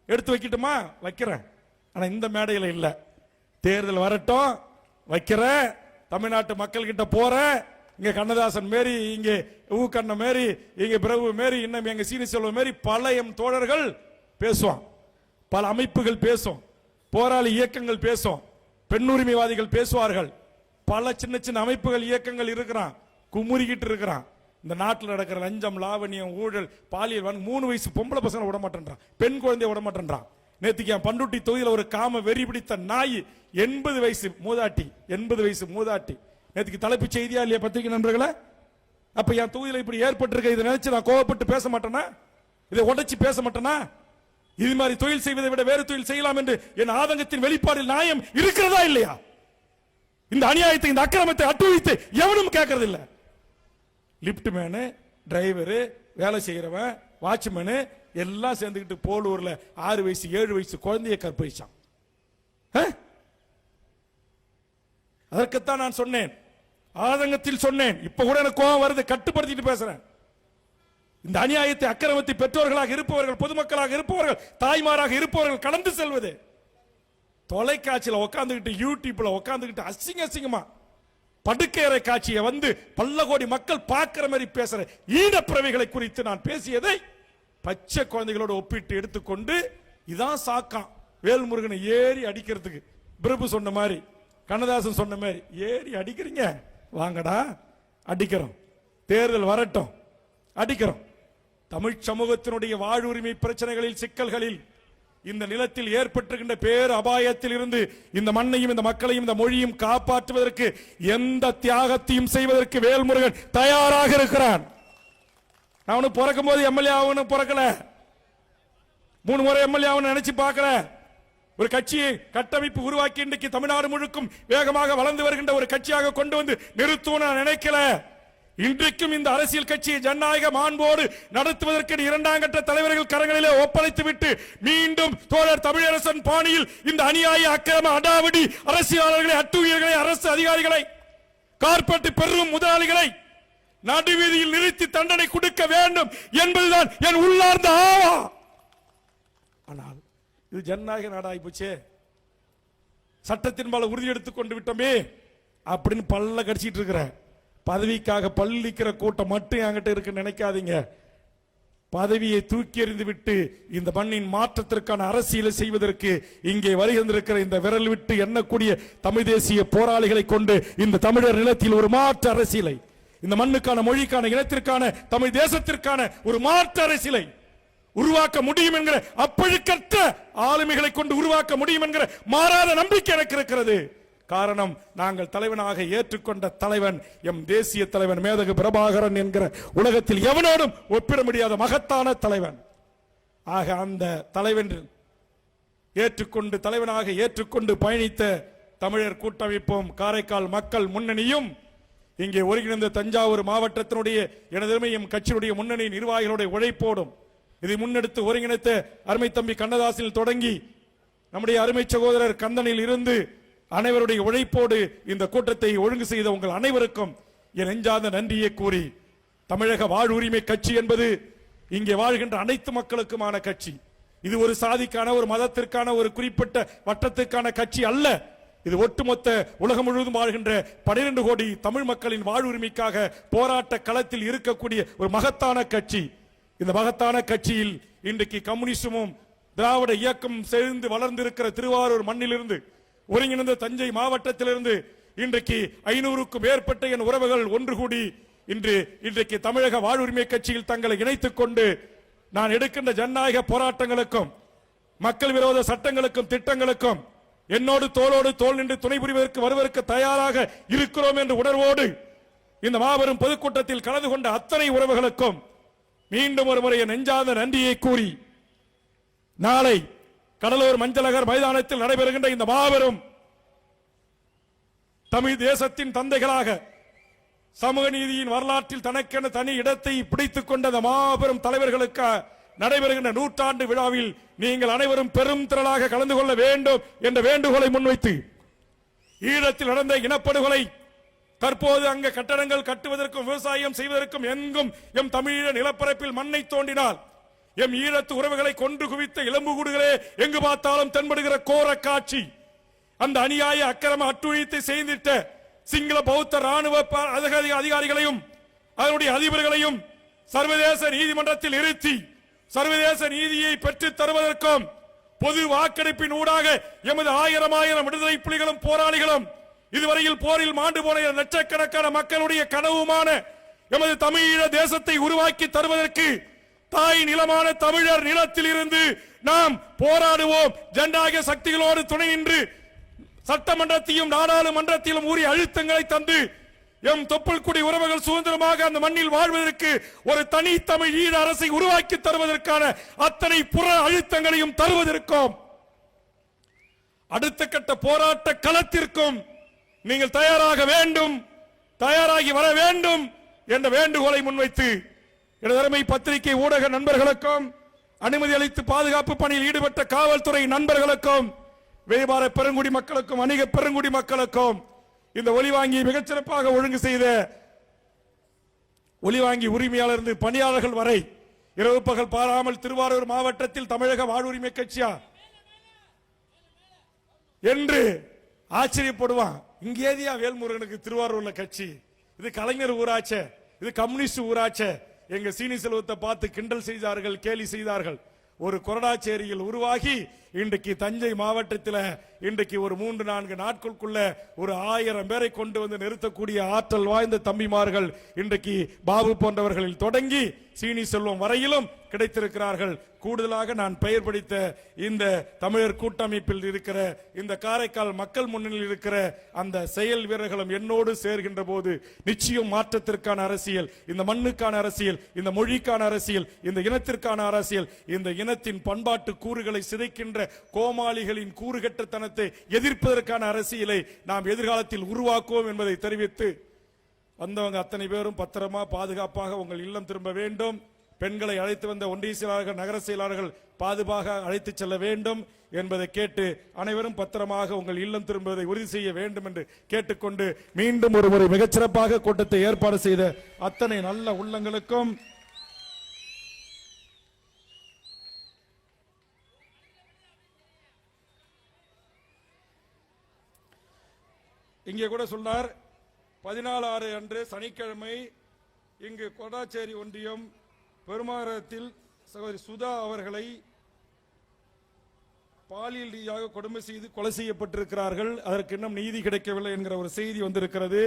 எடுத்து வைக்கட்டுமா? வைக்கிறேன். ஆனா இந்த மேடையில இல்ல. தேர்தல் வரட்டும், வைக்கிறேன். தமிழ்நாட்டு மக்கள் கிட்ட போறேன். இங்க கண்ணதாசன் மாரி, இங்க கண்ண மாரி, இங்க பிரபு மாரி, இன்னும் எங்க சீனி செல்வம் மாரி பல எம் தோழர்கள் பேசுவான், பல அமைப்புகள் பேசும், போராளி இயக்கங்கள் பேசும், பெண்ணுரிமைவாதிகள் பேசுவார்கள், பல சின்ன சின்ன அமைப்புகள் இயக்கங்கள் இருக்கிறான், குமுறிக்கிட்டு இருக்கிறான். இந்த நாட்டில் நடக்கிற லஞ்சம், லாவணியம், ஊழல், பாலியல் 3 வயசு பொம்பளை பசங்க விட மாட்டேன்றான், பெண் குழந்தைய விட மாட்டேன்றான். நேத்துக்கு என் பண்டுட்டி தொகுதியில் ஒரு காம வெறி பிடித்த நாய் 80 வயசு மூதாட்டி, 80 வயசு மூதாட்டி. நேற்றுக்கு தலைப்பு செய்தியா இல்லையா பத்திரிகை நண்பர்களே? அப்ப என் தொகுதியில் இப்படி ஏற்பட்டிருக்க இதை நினைச்சு நான் கோவப்பட்டு பேச மாட்டேனா? இதை உடைச்சு பேச மாட்டேனா? இது மாதிரி தொழில் செய்வதை விட வேறு தொழில் செய்யலாம் என்று என் ஆதங்கத்தின் வெளிப்பாடில் நியாயம் இருக்கிறதா இல்லையா? இந்த அநியாயத்தை, இந்த அக்கிரமத்தை அட்டுவித்து எவனும் கேட்கறது இல்ல. லிப்ட் மேனு, டிரைவரு, வேலை செய்யறவன், வாட்ச்மேனு எல்லாம் சேர்ந்துக்கிட்டு போலூர்ல 6 வயசு 7 வயசு குழந்தைய கற்பழிச்சான். அதற்குத்தான் நான் சொன்னேன், ஆதங்கத்தில் சொன்னேன். இப்ப கூட எனக்கு கோபம் வருது, கட்டுப்படுத்திட்டு பேசுறேன். இந்த அநியாயத்தை, அக்கிரமத்தை பெற்றோர்களாக இருப்பவர்கள், பொதுமக்களாக இருப்பவர்கள், தாய்மாராக இருப்பவர்கள் கடந்து செல்வது, தொலைக்காட்சியில் உட்காந்துக்கிட்டு, யூடியூப்ல உட்காந்துக்கிட்டு அசிங்க அசிங்கமா படுக்கையறை காட்சியை வந்து பல்ல கோடி மக்கள் பார்க்கிற மாதிரி பேசுற ஈனப்பிரவைகளை குறித்து நான் பேசியதை பச்சை குழந்தைகளோடு ஒப்பிட்டு எடுத்துக்கொண்டு இதான் சாக்கான் வேல்முருகனை ஏறி அடிக்கிறதுக்கு. பிரபு சொன்ன மாதிரி, கண்ணதாசன் சொன்ன மாதிரி ஏறி அடிக்கிறீங்க, வாங்கடா அடிக்கிறோம். தேர்தல் வரட்டும், அடிக்கிறோம். தமிழ் சமூகத்தினுடைய வாழ்வுரிமை பிரச்சனைகளில், சிக்கல்களில், இந்த நிலத்தில் ஏற்பட்டிருக்கின்ற பேர் அபாயத்தில் இருந்து இந்த மண்ணையும், இந்த மக்களையும், இந்த மொழியும் காப்பாற்றுவதற்கு எந்த தியாகத்தையும் செய்வதற்கு வேல்முருகன் தயாராக இருக்கிறான். நான் ஒன்னும் பிறக்கும் போது எம்எல்ஏ ஆகணும் பிறக்கல, 3 முறை எம்எல்ஏ ஆகணும் நினைச்சு பார்க்கல. ஒரு கட்சியை கட்டமைப்பு உருவாக்கி இன்றைக்கு தமிழ்நாடு முழுக்கும் வேகமாக வளர்ந்து வருகின்ற ஒரு கட்சியாக கொண்டு வந்து நிறுத்துவோம் நான் நினைக்கல. இன்றைக்கும் இந்த அரசியல் கட்சியை ஜனநாயக மாண்போடு நடத்துவதற்கு 2ஆம் கட்ட தலைவர்கள் கரங்களிலே ஒப்படைத்து விட்டு மீண்டும் தோழர் தமிழரசன் பாணியில் இந்த அநியாய, அக்கிரம, அடாவடி அரசியலாளர்களை, அட்டுவியர்களை, அரசு அதிகாரிகளை, கார்பரேட் பெரும் முதலாளிகளை நடுவீதியில் நிறுத்தி தண்டனை கொடுக்க வேண்டும் என்பதுதான் என் உள்ளார்ந்த ஆவா. ஆனால் இது ஜனநாயக நாடாகி போச்சே, சட்டத்தின் மேல உறுதி எடுத்துக் கொண்டு விட்டோமே அப்படின்னு பல்ல கடிச்சிட்டு இருக்கிற பதவிக்காக பள்ளிக்கிற கூட்டம் மட்டும் என்கிட்ட இருக்குன்னு நினைக்காதீங்க. பதவியை தூக்கி எறிந்து விட்டு இந்த மண்ணின் மாற்றத்திற்கான அரசியலை செய்வதற்கு இங்கே வருகின்றிருக்கிற இந்த விரல் விட்டு எண்ணக்கூடிய தமிழ் தேசிய போராளிகளை கொண்டு இந்த தமிழர் நிலத்தில் ஒரு மாற்று அரசியலை, இந்த மண்ணுக்கான, மொழிக்கான, இனத்திற்கான, தமிழ் தேசத்திற்கான ஒரு மாற்று அரசியலை உருவாக்க முடியும் என்கிற அப்பழுக்கற்ற ஆளுமைகளை கொண்டு உருவாக்க முடியும் என்கிற மாறாத நம்பிக்கை எனக்கு இருக்கிறது. காரணம், நாங்கள் தலைவனாக ஏற்றுக்கொண்ட தலைவன் எம் தேசிய தலைவன் மேதகு பிரபாகரன் என்கிற உலகத்தில் எவனோடும் ஒப்பிட முடியாத மகத்தான தலைவன். ஆக அந்த தலைவன் ஏற்றுக்கொண்டு, தலைவனாக ஏற்றுக்கொண்டு பயணித்த தமிழர் கூட்டமைப்பும், காரைக்கால் மக்கள் முன்னணியும், இங்கே ஒருங்கிணைந்த தஞ்சாவூர் மாவட்டத்தினுடைய எனதருமையும் கட்சியினுடைய முன்னணி நிர்வாகிகளுடைய உழைப்போடும் இதை முன்னெடுத்து ஒருங்கிணைத்த அருமை தம்பி கண்ணதாசில் தொடங்கி நம்முடைய அருமை சகோதரர் கந்தனில் இருந்து அனைவருடைய உழைப்போடு இந்த கூட்டத்தை ஒழுங்கு செய்த உங்கள் அனைவருக்கும் என் நெஞ்சார்ந்த நன்றியை கூறி, தமிழக வாழ்வுரிமை கட்சி என்பது இங்கே வாழ்கின்ற அனைத்து மக்களுக்குமான கட்சி. இது ஒரு சாதிக்கான, ஒரு மதத்திற்கான, ஒரு குறிப்பிட்ட வட்டத்திற்கான கட்சி அல்ல. இது ஒட்டுமொத்த உலகம் முழுவதும் வாழ்கின்ற 12 கோடி தமிழ் மக்களின் வாழ்வுரிமைக்காக போராட்ட களத்தில் இருக்கக்கூடிய ஒரு மகத்தான கட்சி. இந்த மகத்தான கட்சியில் இன்றைக்கு கம்யூனிஸ்டமும் திராவிட இயக்கம் சேர்ந்து வளர்ந்திருக்கிற திருவாரூர் மண்ணிலிருந்து, ஒருங்கிணைந்த தஞ்சை மாவட்டத்திலிருந்து இன்றைக்கு 500க்கும் மேற்பட்ட என் உறவுகள் ஒன்று கூடி இன்றைக்கு தமிழக வாழ்வுரிமை கட்சியில் தங்களை இணைத்துக் கொண்டு நான் எடுக்கின்ற ஜனநாயக போராட்டங்களுக்கும் மக்கள் விரோத சட்டங்களுக்கும் திட்டங்களுக்கும் என்னோடு தோளோடு தோள் நின்று துணை புரிவதற்கு வருவதற்கு தயாராக இருக்கிறோம் என்ற உணர்வோடு இந்த மாபெரும் பொதுக்கூட்டத்தில் கலந்து கொண்ட அத்தனை உறவுகளுக்கும் மீண்டும் ஒரு முறை நெஞ்சார்ந்த நன்றியை கூறி, நாளை கடலூர் மஞ்சளகர் மைதானத்தில் நடைபெறுகின்ற இந்த மாபெரும் தமிழ் தேசத்தின் தந்தைகளாக சமூக நீதியின் வரலாற்றில் தனக்கென தனி இடத்தை பிடித்துக் கொண்ட மாபெரும் தலைவர்களுக்கு நடைபெறுகின்ற 100ஆண்டு விழாவில் நீங்கள் அனைவரும் பெரும் திரளாக கலந்து கொள்ள வேண்டும் என்ற வேண்டுகோளை முன்வைத்து, ஈழத்தில் நடந்த இனப்படுகொலை, தற்போது அங்க கட்டடங்கள் கட்டுவதற்கும் விவசாயம் செய்வதற்கும் எங்கும் எம் தமிழீழ நிலப்பரப்பில் மண்ணை தோண்டினால் எம் ஈழத்து உறவுகளை கொன்று குவித்த இளம்புகூடுகளே எங்கு பார்த்தாலும் தென்படுகிற கோர காட்சி, அந்த அநியாய அக்கிரம அட்டுழியத்தை செய்திட்ட சிங்கள பௌத்த ராணுவ அதிகாரிகளையும் அதனுடைய அதிபர்களையும் சர்வதேச நீதிமன்றத்தில் இருத்தி சர்வதேச நீதியை பெற்றுத் தருவதற்கும் பொது வாக்கெடுப்பின் ஊடாக எமது ஆயிரம் விடுதலை புலிகளும் போராளிகளும் இதுவரையில் போரில் மாண்டு போன லட்சக்கணக்கான மக்களுடைய கனவுமான எமது தமிழீழ தேசத்தை உருவாக்கி தருவதற்கு தாய் நிலமான தமிழர் நிலத்தில் இருந்து நாம் போராடுவோம். ஜனநாயக சக்திகளோடு துணை நின்று சட்டமன்றத்தையும் நாடாளுமன்றத்திலும் உரிய அழுத்தங்களை தந்து எம் தொப்புள்குடி உறவுகள் சுதந்திரமாக அந்த மண்ணில் வாழ்வதற்கு ஒரு தனி தமிழ் ஈழ அரசை உருவாக்கி தருவதற்கான அத்தனை புற அழுத்தங்களையும் தருவதற்கும் அடுத்த கட்ட போராட்ட களத்திற்கும் நீங்கள் தயாராக வேண்டும், தயாராகி வர வேண்டும் என்ற வேண்டுகோளை முன்வைத்து இடதரமை பத்திரிகை ஊடக நண்பர்களுக்கும் அனுமதி அளித்து பாதுகாப்பு பணியில் ஈடுபட்ட காவல்துறை நண்பர்களுக்கும் வியாபார பெருங்குடி மக்களுக்கும் வணிக பெருங்குடி மக்களுக்கும் இந்த ஒலிவாங்கி மிகச்சிறப்பாக ஒழுங்கு செய்த ஒலிவாங்கி உரிமையாளர் பணியாளர்கள் வரை இரவு பகல் பாராமல் திருவாரூர் மாவட்டத்தில் தமிழக வாழ்வுரிமை கட்சியா என்று ஆச்சரியப்படுவான். இங்கேதியா வேல்முருகனுக்கு திருவாரூர்ல கட்சி? இது கலைஞர் ஊராட்சி, இது கம்யூனிஸ்ட் ஊராட்சி. எங்க சீனி செல்வத்தை பார்த்து கிண்டல் செய்தார்கள், கேலி செய்தார்கள். ஒரு கொரடாச்சேரியில் உருவாகி இன்றைக்கு தஞ்சை மாவட்டத்தில் இன்றைக்கு ஒரு 3-4 நாட்களுக்குள்ள ஒரு 1000 பேரை கொண்டு வந்து நிறுத்தக்கூடிய ஆற்றல் வாய்ந்த தம்பிமார்கள் இன்றைக்கு பாபு போன்றவர்களில் தொடங்கி சீனி செல்வம் வரையிலும் கிடைத்திருக்கிறார்கள். கூடுதலாக நான் பெயர் படித்த இந்த தமிழர் கூட்டமைப்பில் இருக்கிற இந்த காரைக்கால் மக்கள் முன்னணியில் இருக்கிற அந்த செயல் வீரர்களும் என்னோடு சேர்கின்ற போது நிச்சயம் மாற்றத்திற்கான அரசியல், இந்த மண்ணுக்கான அரசியல், இந்த மொழிக்கான அரசியல், இந்த இனத்திற்கான அரசியல், இந்த இனத்தின் பண்பாட்டு கூறுகளை சிதைக்கின்ற கோமாளிகளின் கூறுகட்டத்தனத்தை எதிர்ப்பதற்கான அரசியலை நாம் எதிர்காலத்தில் உருவாக்குவோம் என்பதை தெரிவித்து வந்தவங்க அத்தனை பேரும் பத்திரமா பாதுகாப்பாக உங்கள் இல்லம் திரும்ப வேண்டும். பெண்களை அழைத்து வந்த ஒன்றிய செயலாளர்கள், நகர செயலாளர்கள் பாதுகாப்பாக அழைத்து செல்ல வேண்டும் என்பதை கேட்டு அனைவரும் பத்திரமாக உங்கள் இல்லம் திரும்புவதை உறுதி செய்ய வேண்டும் என்று கேட்டுக்கொண்டு மீண்டும் ஒரு முறை மிகச்சிறப்பாக கூட்டத்தை ஏற்பாடு செய்த அத்தனை நல்ல உள்ளங்களுக்கும் இங்கே கூட சொன்னார் 14/6 அன்று சனிக்கிழமை இங்கு கொடாச்சேரி ஒன்றியம் பெருமாரத்தில் சகோதரி சுதா அவர்களை பாலியல் ரீதியாக கொடுமை செய்து கொலை செய்யப்பட்டிருக்கிறார்கள். அதற்கு இன்னும் நீதி கிடைக்கவில்லை என்கிற ஒரு செய்தி வந்திருக்கிறது.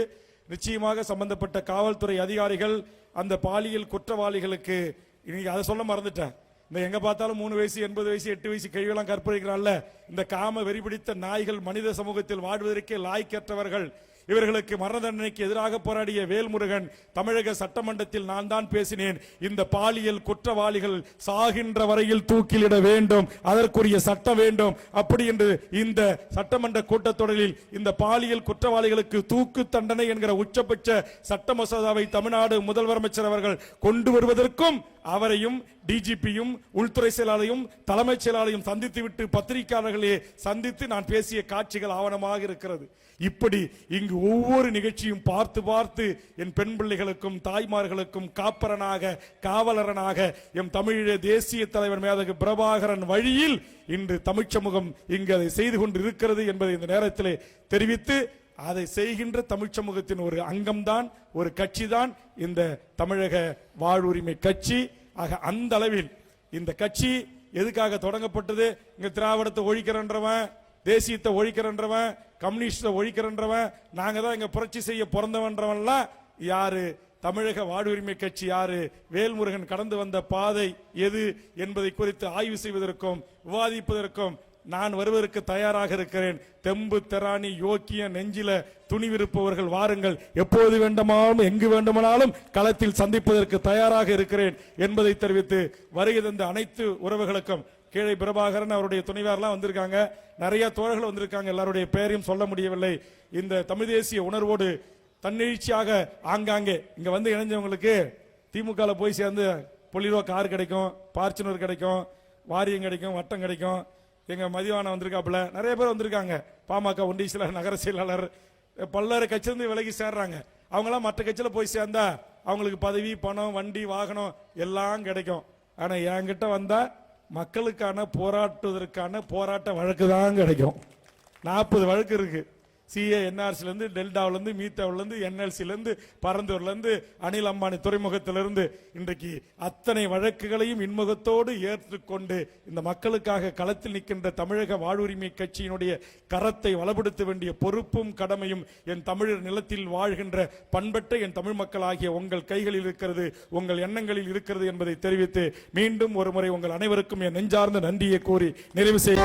நிச்சயமாக சம்பந்தப்பட்ட காவல்துறை அதிகாரிகள் அந்த பாலியல் குற்றவாளிகளுக்கு இன்னைக்கு அதை சொல்ல மறந்துட்டேன். இந்த எங்க பார்த்தாலும் 3 வயசு 80 வயசு 8 வயசு கழிவெல்லாம் கற்பழிக்கிறான்ல, இந்த காம வெறிபிடித்த நாய்கள் மனித சமூகத்தில் வாழ்வதற்கே லாய்க்கற்றவர்கள். இவர்களுக்கு மரண தண்டனைக்கு எதிராக போராடிய வேல்முருகன் தமிழக சட்டமன்றத்தில் நான் தான் பேசினேன். இந்த பாலியல் குற்றவாளிகள் சாகின்ற வரையில் தூக்கிலிட வேண்டும், அதற்குரிய சட்டம் வேண்டும். அப்படி என்று இந்த சட்டமன்ற கூட்டத்தொடரில் இந்த பாலியல் குற்றவாளிகளுக்கு தூக்கு தண்டனை என்கிற உச்சபட்ச சட்ட மசோதாவை தமிழ்நாடு முதல்வர் அமைச்சர் அவர்கள் கொண்டு வருவதற்கும் அவரையும் டிஜிபியும் உள்துறை செயலாளரையும் தலைமைச் செயலாளரையும் சந்தித்துவிட்டு பத்திரிகையாளர்களே சந்தித்து நான் பேசிய காட்சிகள் ஆவணமாக இருக்கிறது. இப்படி இங்கு ஒவ்வொரு நிகழ்ச்சியும் பார்த்து பார்த்து என் பெண் பிள்ளைகளுக்கும் தாய்மார்களுக்கும் காப்பரனாக காவலரனாக எம் தமிழீழ தேசிய தலைவர் மேதகு பிரபாகரன் வழியில் இன்று தமிழ்ச் சமூகம் இங்கு அதை செய்து கொண்டு இருக்கிறது என்பதை இந்த நேரத்திலே தெரிவித்து, அதை செய்கின்ற தமிழ்ச் சமூகத்தின் ஒரு அங்கம்தான், ஒரு கட்சி தான் இந்த தமிழக வாழ்வுரிமை கட்சி. ஆக அந்த அளவில் இந்த கட்சி எதுக்காக தொடங்கப்பட்டது? இங்க திராவிடத்தை ஒழிக்கிறன்றவன், தேசியத்தை ஒழிக்கிறன்றவன், கம்யூனிஸ்ட ஒழிக்கிறன்றவன், நாங்க தான் இங்க புரட்சி செய்ய பிறந்தவன்றவன்லாம் யாரு? தமிழக வாழ்வுரிமை கட்சி யாரு? வேல்முருகன் கடந்து வந்த பாதை எது என்பதை குறித்து ஆய்வு செய்வதற்கும் விவாதிப்பதற்கும் நான் வருவதற்கு தயாராக இருக்கிறேன். தெம்பு தெராணி யோக்கிய நெஞ்சில துணிவிருப்பவர்கள் வாருங்கள், எப்போது வேண்டுமானாலும் எங்கு வேண்டுமானாலும் களத்தில் சந்திப்பதற்கு தயாராக இருக்கிறேன் என்பதை தெரிவித்து வருகை தந்த அனைத்து உறவுகளுக்கும், கீழே பிரபாகரன் அவருடைய துணைவியாரெல்லாம் வந்திருக்காங்க, நிறைய தோழர்கள் வந்திருக்காங்க, எல்லாருடைய பெயரையும் சொல்ல முடியவில்லை. இந்த தமிழ் தேசிய உணர்வோடு தன்னெழுச்சியாக ஆங்காங்கே இங்க வந்து இணைஞ்சவங்களுக்கு திமுக போய் சேர்ந்து பொலிரோ கார் கிடைக்கும், பார்ச்சுனர் கிடைக்கும், வாரியம் கிடைக்கும், வட்டம் கிடைக்கும். எங்க மதிவானம் வந்திருக்காப்புல, நிறைய பேர் வந்திருக்காங்க. பாமக ஒன்றிய செயலாளர், நகர செயலாளர், பல்வேறு கட்சியிலிருந்து விலகி சேர்றாங்க. அவங்களாம் மற்ற கட்சியில போய் சேர்ந்தா அவங்களுக்கு பதவி, பணம், வண்டி, வாகனம் எல்லாம் கிடைக்கும். ஆனா என்கிட்ட வந்தா மக்களுக்கான போராட்டுவதற்கான போராட்ட வழக்கு தான் கிடைக்கும். 40 வழக்கு இருக்கு. சிஏ என்ஆர்சில இருந்து, டெல்டாவில இருந்து, மீத்தாவில இருந்து, என்எல்சில இருந்து, பரந்தூர்ல இருந்து, அனில் அம்பானி துறைமுகத்திலிருந்து இன்றைக்கு அத்தனை வழக்குகளையும் இன்முகத்தோடு ஏற்றுக்கொண்டு இந்த மக்களுக்காக களத்தில் நிற்கின்ற தமிழக வாழ்வுரிமை கட்சியினுடைய கரத்தை வளப்படுத்த வேண்டிய பொறுப்பும் கடமையும் என் தமிழர் நிலத்தில் வாழ்கின்ற பண்பட்ட என் தமிழ் மக்கள் ஆகிய உங்கள் கைகளில் இருக்கிறது, உங்கள் எண்ணங்களில் இருக்கிறது என்பதை தெரிவித்து மீண்டும் ஒரு முறை உங்கள் அனைவருக்கும் என் நெஞ்சார்ந்த நன்றியை கூறி நிறைவு செய்ய